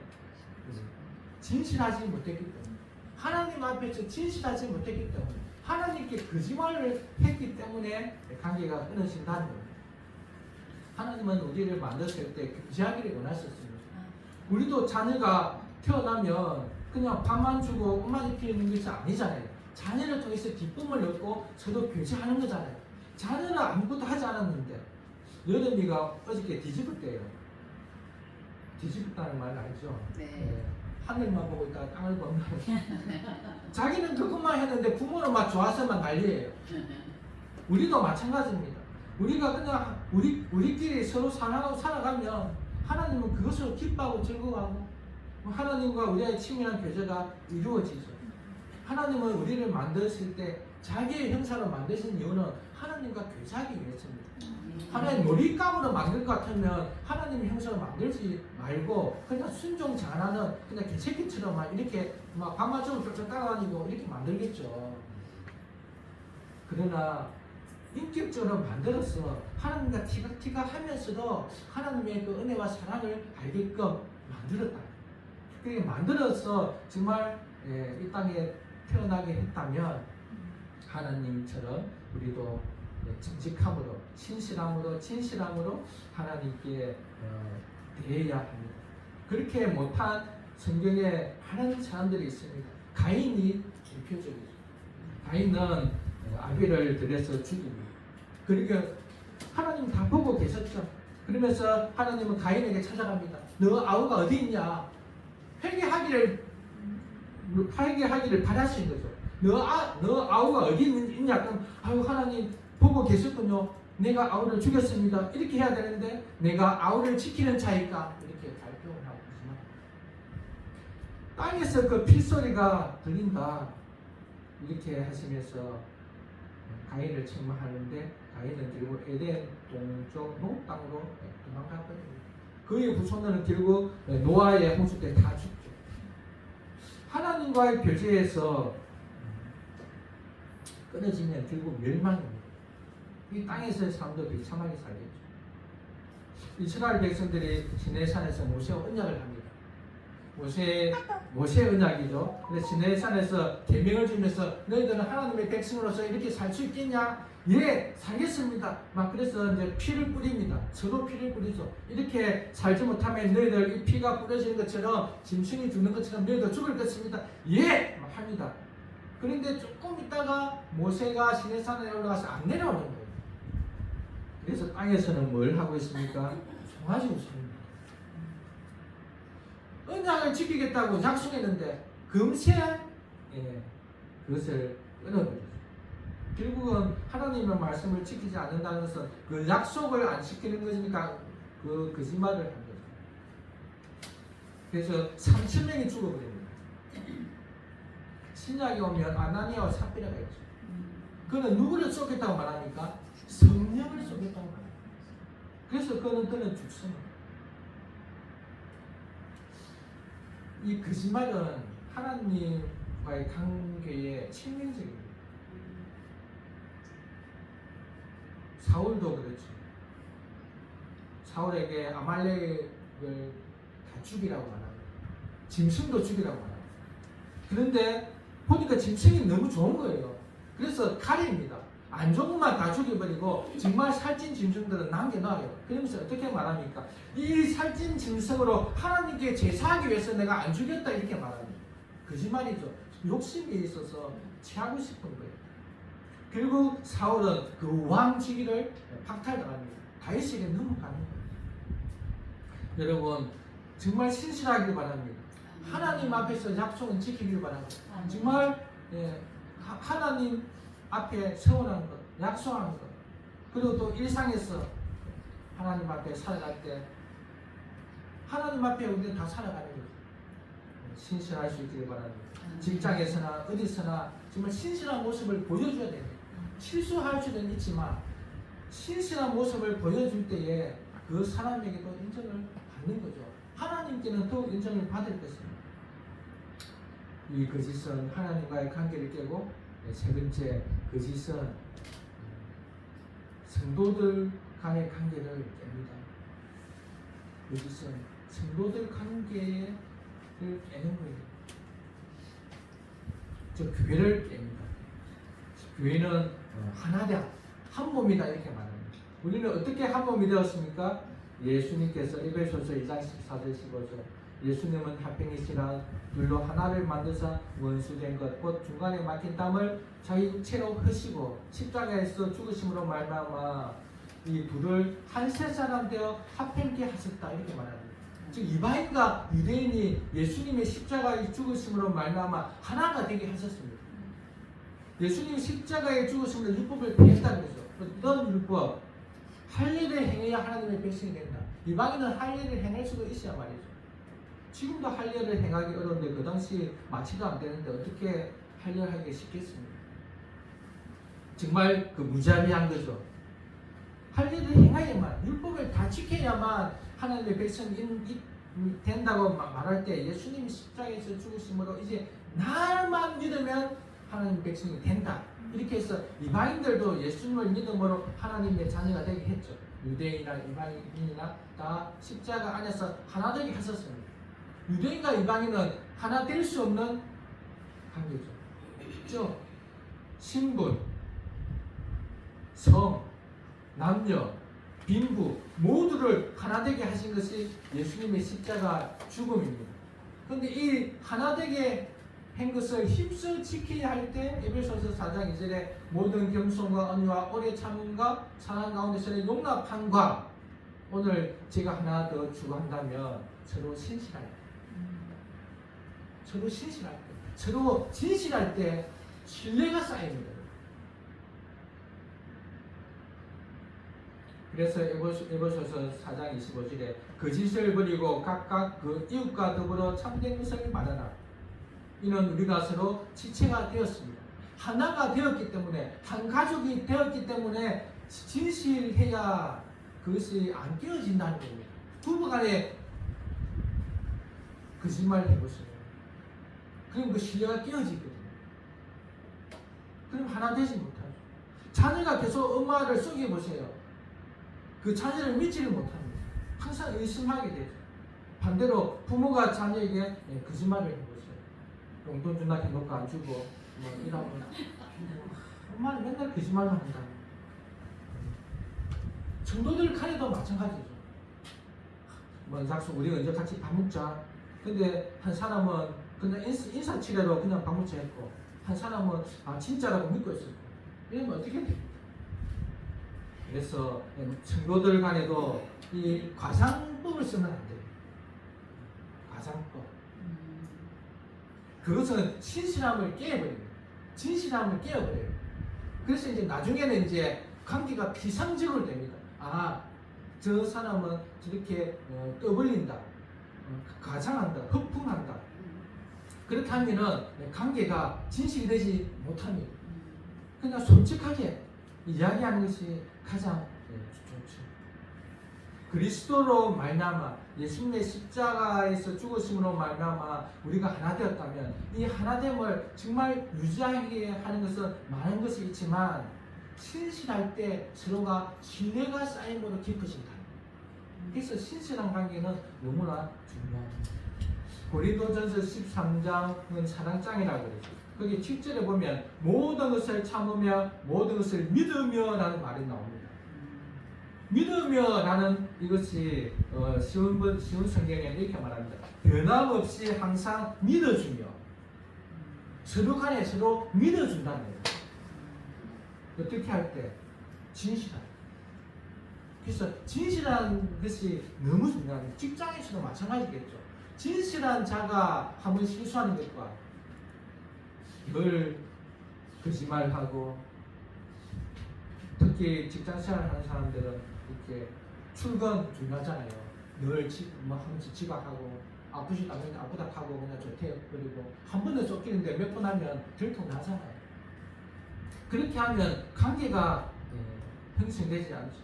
진실하지 못했기 때문에 하나님 앞에서 진실하지 못했기 때문에 하나님께 거짓말을 했기 때문에 관계가 끊어진다는 거예요. 하나님은 우리를 만드실 때 교제하기를 원하셨습니다. 우리도 자녀가 태어나면 그냥 밥만 주고 옷만 입히는 것이 아니잖아요. 자녀를 통해서 기쁨을 얻고 서로 교제하는 거잖아요. 자녀는 아무것도 하지 않았는데 여름이가 어저께 뒤집었대요. 뒤집었다는 말 알죠? 네. 하늘만 보고 있다가 땅을 본다. 자기는 그것만 했는데 부모는 막 좋아서만 난리예요. 우리도 마찬가지입니다. 우리가 그냥 우리끼리 서로 사랑하고 살아가면 하나님은 그것으로 기뻐하고 즐거워하고 하나님과 우리의 친밀한 교제가 이루어지죠. 하나님은 우리를 만드실 때 자기의 형상으로 만드신 이유는 하나님과 교제하기 위해서입니다. 하나님 놀잇감으로 만들 것 같으면 하나님의 형상을 만들지 말고 그냥 순종 잘하는 그냥 개새끼처럼 막 이렇게 막 밥맞춤을 쫓아 따라다니고 이렇게 만들겠죠. 그러나 인격적으로 만들어서 하나님과 티가 하면서도 하나님의 그 은혜와 사랑을 알게끔 만들었다. 그렇게 만들어서 정말 이 땅에 태어나게 했다면 하나님처럼 우리도 정직함으로 신실함으로 진실함으로 하나님께 대해야 합니다. 그렇게 못한 성경에 많은 사람들이 있습니다. 가인이 대표적이죠. 가인은 아벨을 들여서 죽입니다. 그러니까 하나님 다 보고 계셨죠. 그러면서 하나님은 가인에게 찾아갑니다. 너 아우가 어디 있냐? 회개하기를 회개하기를 바라신 거죠. 너 아우가 어디 있냐? 그럼 아유 하나님 보고 계셨군요. 내가 아우를 죽였습니다. 이렇게 해야 되는데 내가 아우를 지키는 자일까? 이렇게 발표를 하고 있지만 땅에서 그 필소리가 들린다. 이렇게 하시면서 가인을 책망하는데 가인은 결국 에덴 동쪽 노 땅으로 도망가버립니다. 그의 후손들은 결국 노아의 홍수 때 다 죽죠. 하나님과의 교제에서 끊어지면 결국 멸망입니다. 이 땅에서의 사람도 비참하게 살겠죠. 이스라엘 백성들이 시내산에서 모세와 언약을 합니다. 모세 언약이죠. 근데 시내산에서 계명을 주면서 너희들은 하나님의 백성으로서 이렇게 살 수 있겠냐? 예, 살겠습니다. 막 그래서 이제 피를 뿌립니다. 서로 피를 뿌리죠. 이렇게 살지 못하면 너희들 이 피가 뿌려지는 것처럼 짐승이 죽는 것처럼 너희들 죽을 것입니다. 예, 막 합니다. 그런데 조금 있다가 모세가 시내산에 올라가서 안 내려오는 거예요. 그래서 땅에서는 뭘 하고 있습니까? 송아지 웃습니다. 언약을 지키겠다고 약속했는데 금세 그것을 끊어버렸어요. 결국은 하나님의 말씀을 지키지 않는다는 것은 그 약속을 안 지키는 것이니까 그 거짓말을 한 거죠. 그래서 3,000명이 죽어버립니다. 신약에 오면 아나니아와 삽비라가 있죠. 그는 누구를 쏘겠다고 말합니까? 성령을 쏘겠다고 말합니다. 그래서 그는 죽습니다. 이 거짓말은 하나님과의 관계에 치명적입니다. 사울도 그렇죠. 사울에게 아말렉을 다 죽이라고 말합니다. 짐승도 죽이라고 말합니다. 그런데 보니까 짐승이 너무 좋은 거예요. 그래서 가려입니다. 안 좋은 것만 다 죽여버리고 정말 살찐 짐승들은 남겨놔요. 그러면서 어떻게 말합니까? 이 살찐 짐승으로 하나님께 제사하기 위해서 내가 안 죽였다 이렇게 말합니다. 거짓말이죠. 욕심이 있어서 취하고 싶은 거예요. 결국 사울은 그 왕직위를 박탈당합니다. 다윗에게 넘어가는 거예요. 여러분 정말 신실하길 바랍니다. 하나님 앞에서 약속은 지키길 바랍니다. 정말 하나님 앞에 세워놓은 것, 약속한 것, 그리고 또 일상에서 하나님 앞에 살아갈 때 하나님 앞에 우리는 다 살아가는 거죠. 신실할 수 있기를 바랍니다. 직장에서나 어디서나 정말 신실한 모습을 보여줘야 됩니다. 실수할 수는 있지만 신실한 모습을 보여줄 때에 그 사람에게도 인정을 받는 거죠. 하나님께는 더욱 인정을 받을 것입니다. 이 거짓은 하나님과의 관계를 깨고 세 번째 거짓은 성도들 간의 관계를 깹니다. 거짓은 성도들 관계를 깨는 거예요. 저 교회를 깹니다. 교회는 하나다, 한 몸이다 이렇게 말합니다. 우리는 어떻게 한 몸이 되었습니까? 예수님께서 에베소서 2장 14절 15절 예수님은 합병이시라 둘로 하나를 만드사 원수된 것 곧 중간에 막힌 땀을 자기 육체로 흐시고 십자가에서 죽으심으로 말미암아 이 둘을 한 세 사람 되어 합병케 하셨다 이렇게 말합니다. 즉 이방인과 유대인이 예수님의 십자가의 죽으심으로 말미암아 하나가 되게 하셨습니다. 예수님이 십자가에 죽으심으로 율법을 폐했다는 거죠. 어떤 율법? 할 일을 행해야 하나님의 백성이 된다. 이방인은 할 일을 행할 수도 있어야 말이죠. 지금도 할 일을 행하기 어려운데 그 당시 마취도 안 되는데 어떻게 할 일을 하기가 쉽겠습니까? 정말 그 무자비한 거죠. 할 일을 행해야만, 율법을 다 지켜야만 하나님의 백성이 된다고 말할 때 예수님이 십자가에서 죽으심으로 이제 나만 믿으면 하나님의 백성이 된다. 이렇게 해서 이방인들도 예수님을 믿음으로 하나님의 자녀가 되게 했죠. 유대인이나 이방인이나 다 십자가 안에서 하나 되게 하셨습니다. 유대인과 이방인은 하나 될 수 없는 관계죠. 즉 신분, 성, 남녀, 빈부 모두를 하나 되게 하신 것이 예수님의 십자가 죽음입니다. 그런데 이 하나 되게 한 것을 힘써 지켜야 할 때 에베소서 4장 2절에 모든 겸손과 언유와 오래 참음과 사랑 가운데서의 용납함과 오늘 제가 하나 더 추구한다면 서로 신실할 때 서로 신실할 때 서로 진실할 때 신뢰가 쌓입니다. 그래서 에베소서 4장 25절에 거짓을 버리고 각각 그 이웃과 더불어 참된 것을 말하라. 이는 우리가 서로 지체가 되었습니다. 하나가 되었기 때문에, 한 가족이 되었기 때문에 진실해야 그것이 안 깨어진다는 겁니다. 부부간에 거짓말 해보세요. 그럼 그 신뢰가 깨어지거든요. 그럼 하나 되지 못하죠. 자녀가 계속 엄마를 속여보세요. 그 자녀를 믿지를 못합니다. 항상 의심하게 되죠. 반대로 부모가 자녀에게 거짓말을 해보세요. 용돈 준다 해놓고 안 주고 뭐 이러면 엄마는 맨날 거짓말만 한다. 성도들 간에도 마찬가지죠. 뭐 약속 우리 언제 같이 밥 먹자. 근데 한 사람은 그냥 인사치레로 그냥 밥 먹자 했고, 한 사람은 진짜라고 믿고 있었고, 이러면 어떻게 됩니까? 그래서 성도들 간에도 이 과장법을 쓰면 안 돼요. 과장법. 그것은 신실함을 깨버립니다. 진실함을 깨어버려요. 그래서 이제 나중에는 이제 관계가 비상적으로 됩니다. 저 사람은 저렇게 떠벌린다, 가장한다, 허풍한다. 그렇게 하면은 관계가 진실되지 못합니다. 그냥 솔직하게 이야기하는 것이 가장 좋죠. 그리스도로 말미암아 예수님의 십자가에서 죽으심으로 말미암아 우리가 하나 되었다면 이 하나됨을 정말 유지하게 하는 것은 많은 것이 있지만 신실할 때 서로가 신뢰가 쌓임으로 깊어진다. 그래서 신실한 관계는 너무나 중요합니다. 고린도전서 13장은 사랑장이라고 그러죠. 거기 7절에 보면 모든 것을 참으며 모든 것을 믿으며 라는 말이 나옵니다. 믿으며 라는 이것이 쉬운 성경에 이렇게 말합니다. 변함없이 항상 믿어주며 서로 간에 서로 믿어준다는 거예요. 어떻게 할 때? 진실한. 그래서 진실한 것이 너무 중요합니다. 직장에서도 마찬가지겠죠. 진실한 자가 한번 실수하는 것과 늘 거짓말하고, 특히 직장생활 하는 사람들은 이렇게 출근 중요하잖아요. 늘 한 번씩 지각하고 아프시다 하면 아프다 하고 그냥 조퇴해버리고 한 번은 쫓기는데 몇 번 하면 들통나잖아요. 그렇게 하면 관계가 형성되지 않죠.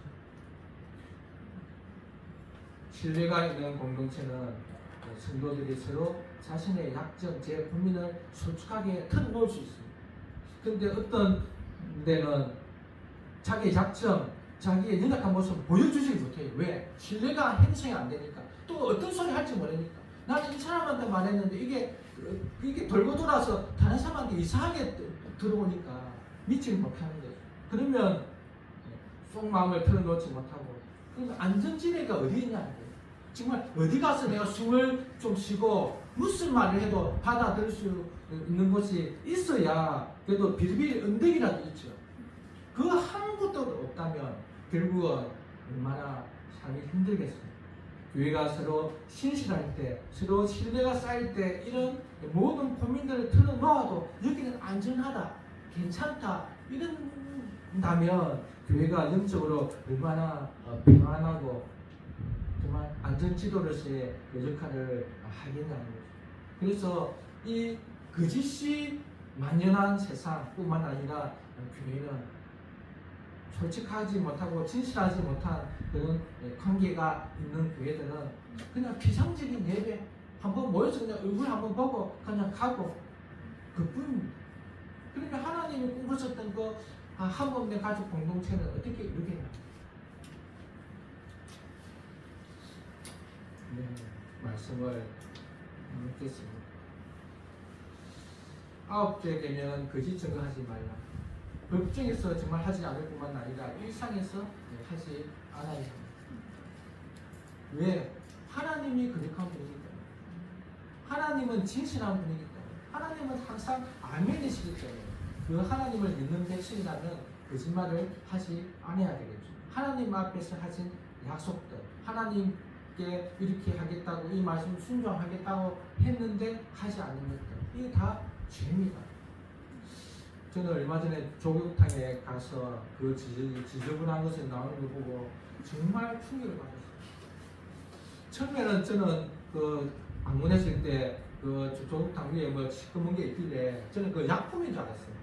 신뢰가 있는 공동체는 성도들이 서로 자신의 약점, 제 고민을 솔직하게 털어놓을 수 있습니다. 그런데 어떤 데는 자기의 약점, 자기의 연약한 모습을 보여주지 못해요. 왜? 신뢰가 형성이 안 되니까. 또 어떤 소리 할지 모르니까. 나는 이 사람한테 말했는데 이게 돌고 돌아서 다른 사람한테 이상하게 들어오니까 믿지 못하는 거죠. 그러면 속마음을 털어놓지 못하고, 그러면 안전지대가 어디 있냐는 거예요. 정말 어디 가서 내가 숨을 좀 쉬고 무슨 말을 해도 받아들일 수 있는 곳이 있어야 그래도 비리비리 언덕이라도 있죠. 그 한 곳도 없다면 결국은 얼마나 삶이 힘들겠어요. 교회가 서로 신실할 때, 서로 신뢰가 쌓일 때 이런 모든 고민들을 털어놓아도 여기는 안전하다, 괜찮다 이런다면 교회가 영적으로 얼마나 평안하고 정말 안전지도로서의 역할을 하겠냐는 거죠. 그래서 이 거짓이 만연한 세상뿐만 아니라 교회는 솔직하지 못하고 진실하지 못한 그런 관계가 있는 교회들은 그냥 비상적인 예배 한번 모여서 그냥 얼굴 한번 보고 그냥 가고 그뿐입니다. 그러니까 하나님이 꿈꾸셨던 그 한국내 가족 공동체는 어떻게 이루겠냐? 말씀을 묻겠습니다. 9째 되면 거짓 증거하지 말라. 법정에서 정말 하지 않을 뿐만 아니라 일상에서 하지 않아야 합니다. 왜? 하나님이 거룩한 분이기 때문에, 하나님은 진실한 분이기 때문에, 하나님은 항상 아멘이시기 때문에 그 하나님을 믿는 백성이라면 거짓말을 하지 않아야 되겠죠. 하나님 앞에서 하신 약속들, 하나님께 이렇게 하겠다고 이 말씀 순종하겠다고 했는데 하지 않는 것들, 이게 다 죄입니다. 저는 얼마 전에 조교탕에 가서 그 지저분한 것을 나오는 걸 보고 정말 충격을 받았어요. 처음에는 저는 그 방문했을 때 그 조교탕 위에 뭐 시커먼 게 있길래 저는 그 약품인 줄 알았어요.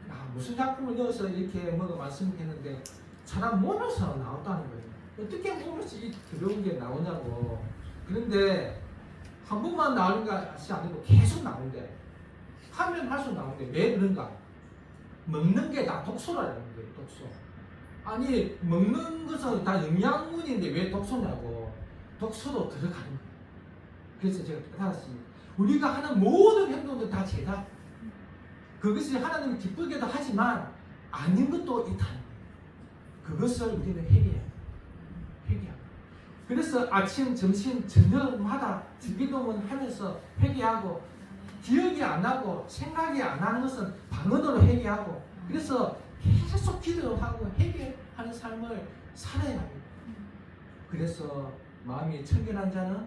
야, 무슨 약품을 넣어서 이렇게 먹어만 했는데 사람 몸에서 나왔다는 거예요. 어떻게 몸에서 이 더러운 게 나오냐고. 그런데 한 번만 나오는 것이 아니고 계속 나온대. 하면 할수록 나오는데 왜 그런가? 먹는 게 다 독소라는 거예요. 독소. 아니 먹는 것은 다 영양분인데 왜 독소냐고. 독소도 들어가는 거예요. 그래서 제가 깨달았습니다. 우리가 하는 모든 행동도 다 죄다. 그것이 하나님이 기쁘게도 하지만 아닌 것도 있다. 그것을 우리는 회개해요. 그래서 아침, 점심, 저녁마다 주기도문 하면서 회개하고 기억이 안 나고 생각이 안 나는 것은 방언으로 회개하고 그래서 계속 기도하고 회개하는 삶을 살아야 합니다. 그래서 마음이 청결한 자는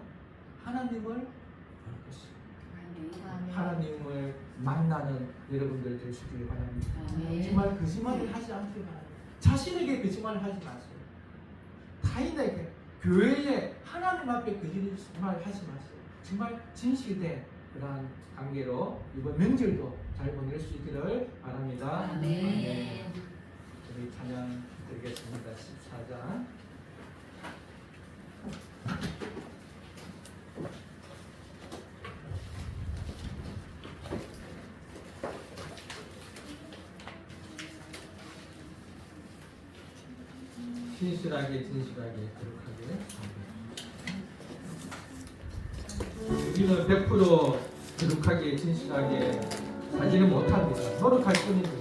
하나님을 볼 것입니다. 하나님을 만나는 여러분들 되시길 바랍니다. 정말 거짓말을 하지 않기를 바랍니다. 자신에게 거짓말을 하지 마세요. 타인에게, 교회에, 하나님 앞에 거짓말 하지 마세요. 정말 진실된 그러한 관계로 이번 명절도 잘 보낼 수 있기를 바랍니다. 아멘. 우리 찬양 드리겠습니다. 14장. 진실하게 거룩하게 우리는 100% 거룩하게 진실하게 살지는 못합니다. 노력할 뿐입니다.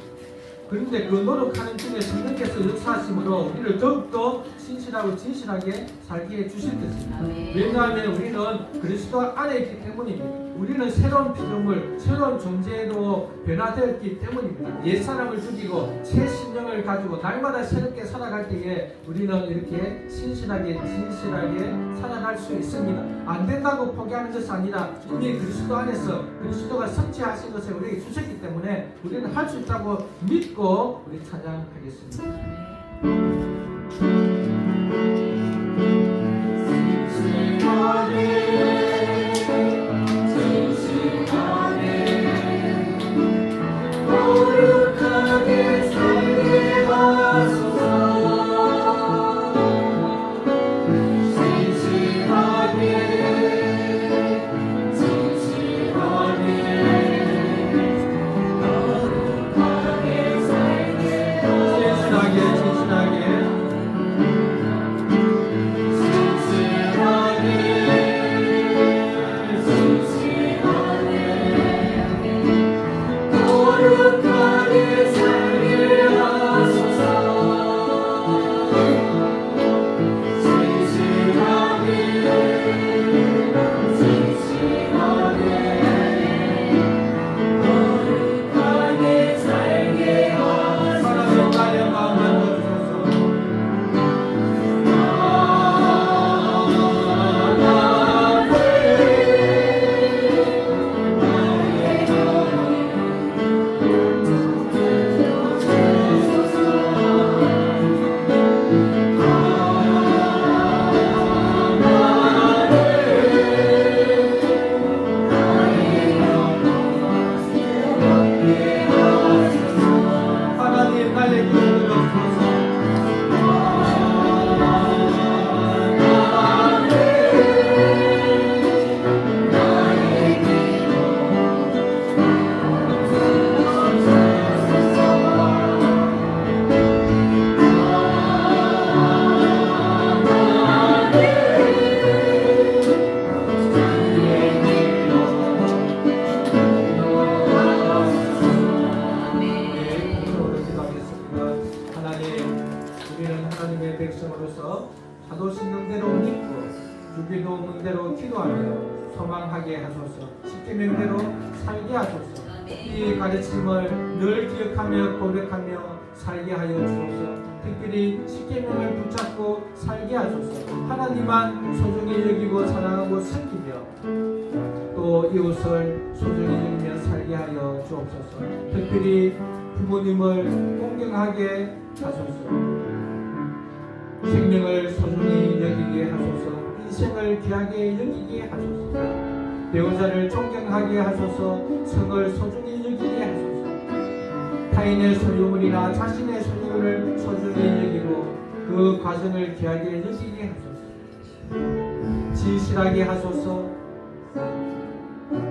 그런데 그 노력하는 중에 성령께서 역사하심으로 우리를 더욱더 신실하고 진실하게 살게 해주실 것입니다. 왜냐하면 우리는 그리스도 안에 있기 때문입니다. 우리는 새로운 피조물, 새로운 존재로 변화되었기 때문입니다. 옛사람을 죽이고 새 심령을 가지고 날마다 새롭게 살아갈 때에 우리는 이렇게 신실하게 진실하게 살아갈 수 있습니다. 안 된다고 포기하는 것이 아니라 이미 그리스도 안에서 그리스도가 성취하신 것을 우리에게 주셨기 때문에 우리는 할 수 있다고 믿고 우리 찬양하겠습니다. 주기도문대로 기도하며 소망하게 하소서. 십계명대로 살게 하소서. 이 가르침을 늘 기억하며 고백하며 살게 하여 주소서. 특별히 십계명을 붙잡고 살게 하소서. 하나님만 소중히 여기고 사랑하고 섬기며 또 이웃을 소중히 여기며 살게 하여 주옵소서. 특별히 부모님을 공경하게 하소서. 생명을 소중히 여기게 하소서. 인생을 귀하게 여기게 하소서. 배우자를 존경하게 하소서. 성을 소중히 여기게 하소서. 타인의 소유물이나 자신의 소유물을 소중히 여기고 그 과정을 귀하게 여기게 하소서. 진실하게 하소서.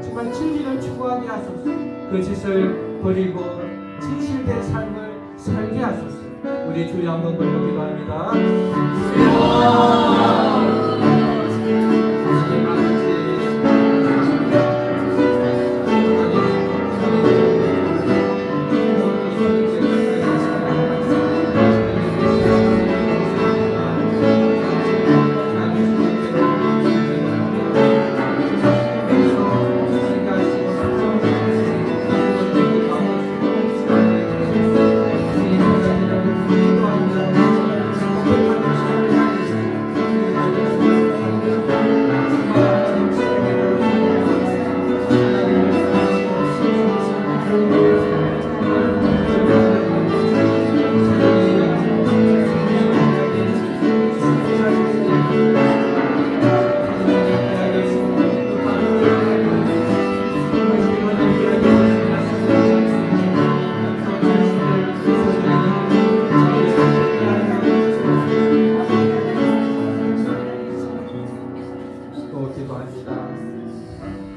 정말 진리를 추구하게 하소서. 거짓을 버리고 진실된 삶을 살게 하소서. 우리 주여 한번 걸고 기도합니다.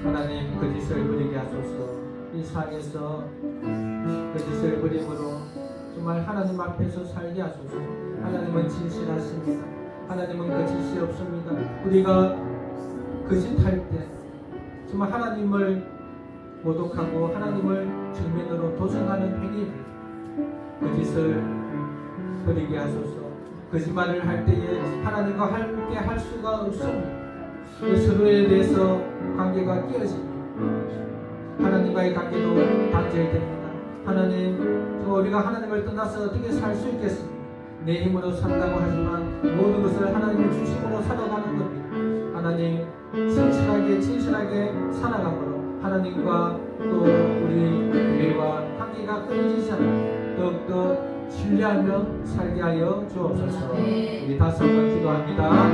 하나님 거짓을 버리게 하소서. 이 세상에서 거짓을 버림으로 정말 하나님 앞에서 살게 하소서. 하나님은 진실하십니다. 하나님은 거짓이 없습니다. 우리가 거짓할 때 정말 하나님을 모독하고 하나님을 정면으로 도전하는 행위입니다. 거짓을 버리게 하소서. 거짓말을 할 때에 하나님과 함께 할 수가 없습니다. 서로에 대해서 관계가 깨어집니다. 하나님과의 관계도 단절됩니다. 하나님, 우리가 하나님을 떠나서 어떻게 살 수 있겠습니까? 내 힘으로 산다고 하지만 모든 것을 하나님의 주심으로 살아가는 겁니다. 하나님, 진실하게 살아감으로 하나님과 또 우리 교회와 관계가 끊어지지 않고 더욱더 신뢰하며 살게 하여 주옵소서. 우리 다시 한번 기도합니다.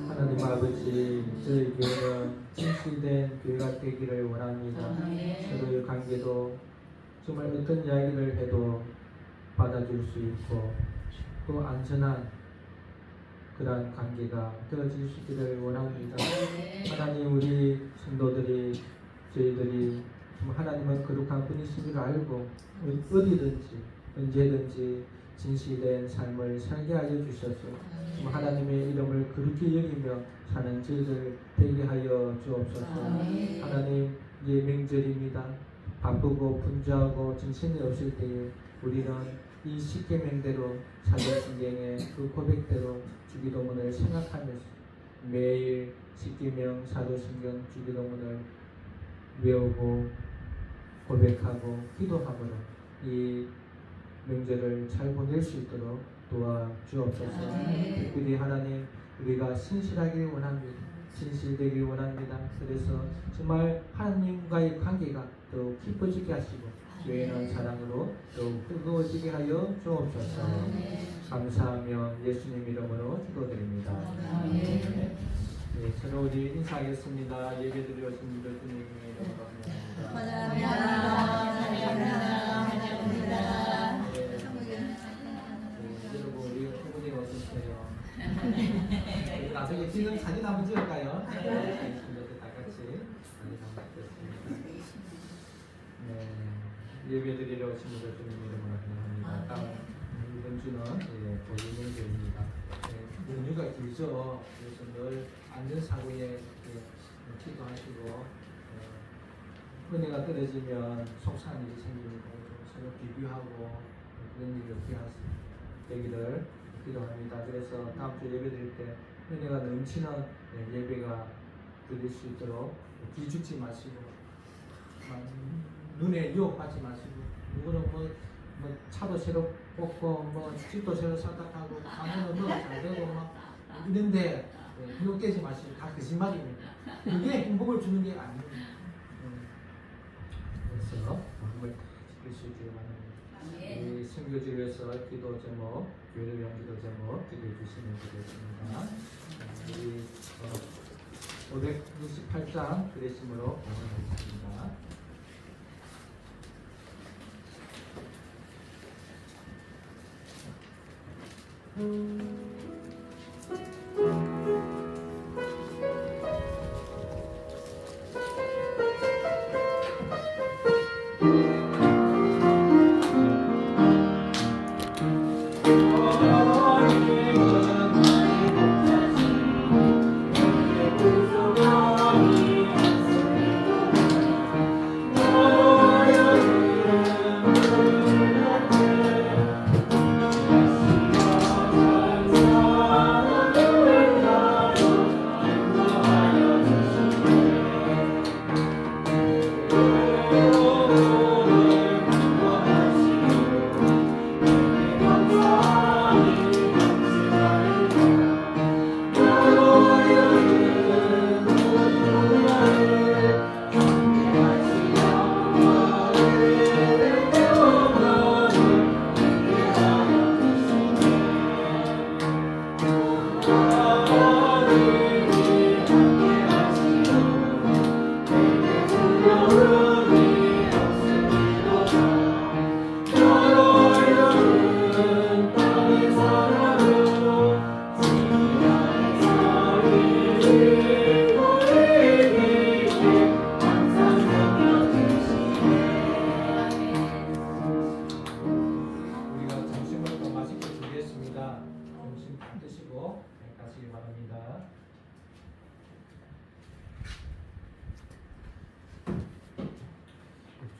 하나님 아버지, 저희 교회는 진실된 교회가 되기를 원합니다. 서로의 관계도 정말 어떤 이야기를 해도 받아줄 수 있고 또 안전한 그러한 관계가 되어질 수 있기를 원합니다. 하나님, 우리 성도들이 저희들이 하나님은 거룩한 분이심을 알고 어디든지 언제든지 진실된 삶을 살게 하여 주셔서 하나님의 이름을 거룩히 여기며 사는 저희들 되게 하여 주옵소서. 하나님, 이제 명절입니다. 바쁘고 분주하고 정신이 없을 때에 우리는 이 십계명대로 사도신경의 그 고백대로 주기도문을 생각하면서 매일 십계명 사도신경 주기도문을 외우고 고백하고 기도함으로 이 명절을 잘 보낼 수 있도록 도와주옵소서. 특별히 하나님, 우리가 신실하기 원합니다. 진실되기 원합니다. 그래서 정말 하나님과의 관계가 더 깊어지게 하시고 교회는 사랑으로 더욱 뜨거워지게 하여 주옵소서. 감사하며 예수님 이름으로 기도드립니다. 네, 저는 우리 인사하겠습니다. 예배드려 오신 분들 주님의 이름으로 감사합니다. 여러분 우리 부모님 어서 오세요. 나중에 찍은 사진 한번 찍을까요? 이렇게 다 같이 사진 한번 찍겠습니다. 네, 예배드리러 오신 분들 주님 이름으로 환영합니다. 다음 이번 주는 보리명절입니다. 연휴가 길죠. 그래서 늘 안전사고에 기도하시고 은혜가 떨어지면 속상한 일이 생기니까 좀 서로 비교하고 그런 일이 없게 되기를 기도합니다. 그래서 다음 주 예배 드릴 때 은혜가 넘치는 예배가 드릴 수 있도록 기죽지 마시고 눈에 유혹받지 마시고 누구는 뭐 차도 새로 뽑고 뭐 집도 새로 샀다하고 강원은 뭐가 잘 되고 막 이런데 유혹되지 마시고 다 거짓말입니다. 그게 행복을 주는 게 아닙니다. 그래서 마음을 지킬 수 있기를 바랍니다. 우리 선교지를 위해서 기도 제목, 교회를 위한 기도 제목 기도해 주시면 되겠습니다. 우리 568장 그레심으로 나눠드리겠습니다.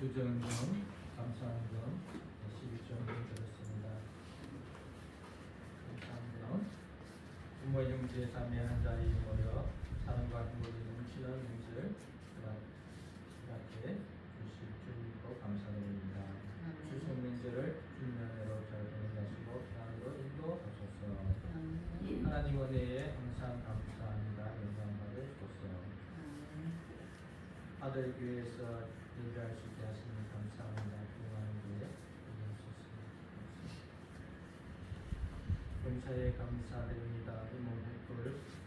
주정금, 감사원금 12조원금 드렸습니다. 감사원금 부모 형제 자매 한 자리에 모여 사랑과 행복이 넘치는 명절 이렇게 주실 주님도 감사드립니다. 추석 명절을 주님의 은혜로 잘 보내시고 평안으로 인도하소서. 하나님 은혜에 항상 감사합니다. 영광 받으소서. 아들 교회에서 예배할 수 있게 하시니 감사합니다. 공하는 교회 감사에 감사드립니다. 이 몸백불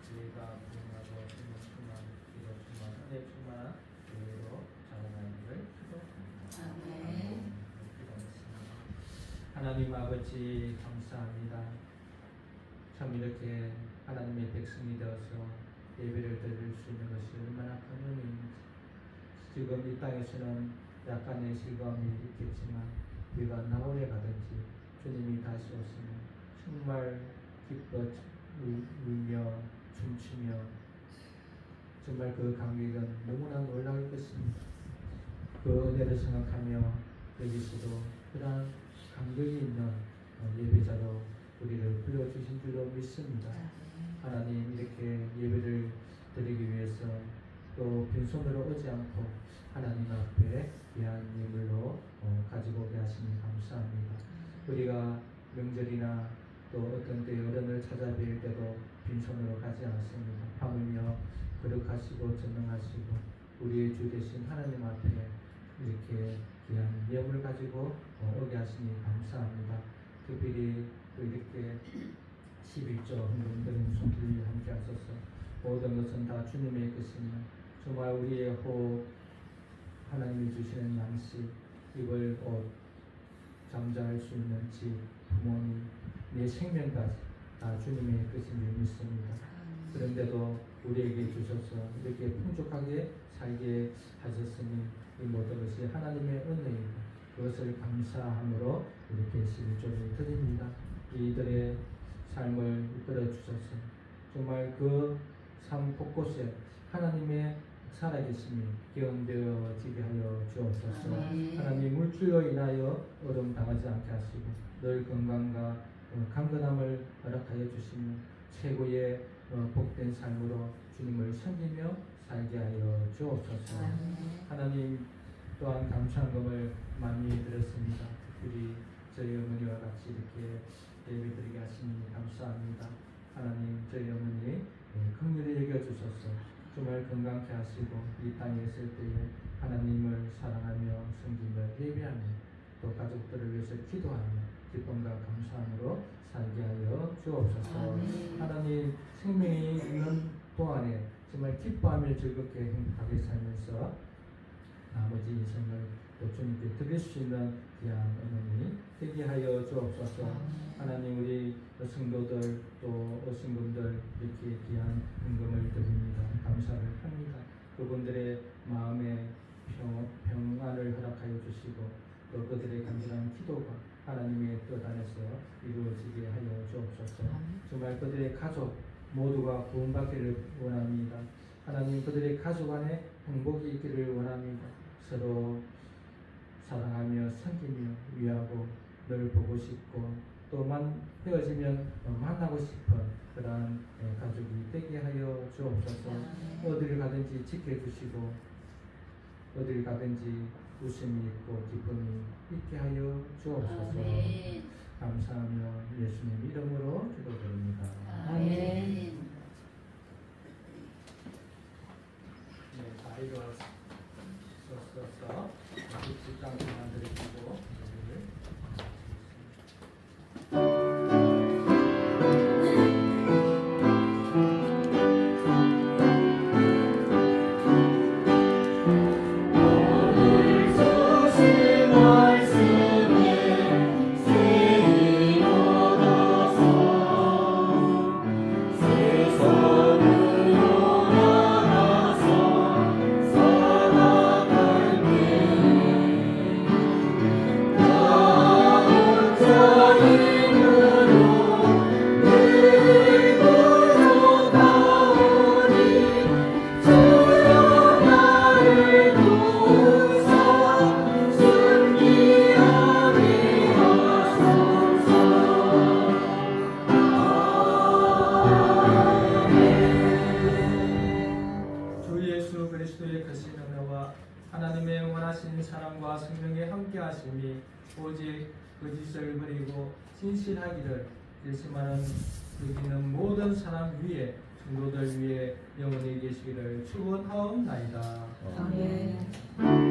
저희가 부흥하고 힘을 충만, 기도 충만, 은혜 충만한 교회로 자라나기를 기도합니다. 하나님 아버지 감사합니다. 참 이렇게 하나님의 백성이 되어서 예배를 드릴 수 있는 것이 얼마나 큰 은혜인지. 지금 이 땅에서는 약간의 실감이 있겠지만 우리가 나오래 가든지 주님이 다시 오시면 정말 기뻐 울며 춤추며 정말 그 감격은 너무나 놀라울 것입니다. 그 은혜를 생각하며 여기서도 그러한 감격이 있는 예배자로 우리를 불러주신 줄로 믿습니다. 하나님 이렇게 예배를 드리기 위해서 또 빈손으로 오지 않고 하나님 앞에 귀한 예물로 가지고 오게 하시니 감사합니다. 우리가 명절이나 또 어떤 때 어른을 찾아뵐 때도 빈손으로 가지 않습니다. 하물며 거룩하시고 전능하시고 우리의 주 되신 하나님 앞에 이렇게 귀한 예물을 가지고 오게 하시니 감사합니다. 특별히 또 이렇게 11조 헌금드리는 손길이 함께 하소서. 모든 것은 다 주님의 것이며 정말 우리의 호흡, 하나님이 주시는 양식, 입을 옷, 잠잘 수 있는 집, 부모님, 내 생명까지 다 주님의 것임을 믿습니다. 그런데도 우리에게 주셔서 이렇게 풍족하게 살게 하셨으니 이 모든 것이 하나님의 은혜입니다. 그것을 감사함으로 이렇게 11조를 드립니다. 이들의 삶을 이끌어 주셔서 정말 그 삶 곳곳에 하나님의 살아계심이 경험되어지게 하여 주옵소서. 하나님 물질로 인하여 어려움 당하지 않게 하시고 늘 건강과 강건함을 허락하여 주시며 최고의 복된 삶으로 주님을 섬기며 살게 하여 주옵소서. 하나님 또한 감사함을 많이 드렸습니다. 특별히 저희 어머니와 같이 이렇게 예배드리게 하시니 감사합니다. 하나님 저희 어머니 긍휼히 여겨주셔서 정말 건강케 하시고 이 땅에 있을 때에 하나님을 사랑하며 섬기며 예배하며 또 가족들을 위해서 기도하며 기쁨과 감사함으로 살게 하여 주옵소서. 하나님 생명이 있는 동안에 정말 기뻐하며 즐겁게 행복하게 살면서 나머지 인생을 또 주님께 드릴 수 있는 귀한 어머니 되게 하여 주옵소서. 하나님 우리 성도들 또 오신 분들 이렇게 귀한 헌금을 드립니다. 감사를 합니다. 그분들의 마음에 평안을 허락하여 주시고 또 그들의 간절한 기도가 하나님의 뜻 안에서 이루어지게 하여 주옵소서. 정말 그들의 가족 모두가 구원받기를 원합니다. 하나님 그들의 가족 안에 행복이 있기를 원합니다. 서로 사랑하며 섬기며 위하고 늘 보고 싶고 또만 헤어지면 만나고 싶은 그러한 가족이 되게 하여 주옵소서. 어디를 가든지 지켜주시고 어디를 가든지 웃음이 있고 기쁨이 있게 하여 주옵소서. 감사하며 예수님 이름으로 기도드립니다. 아멘. 네, 다 이루어서 직장 그만드리시고 하나님의 원하신 사랑과 생명에 함께하심이 오직 거짓을 버리고 진실하기를 결심하는 여기는 모든 사람 위에 성도들 위에 영원히 계시기를 축원하옵나이다. 아멘.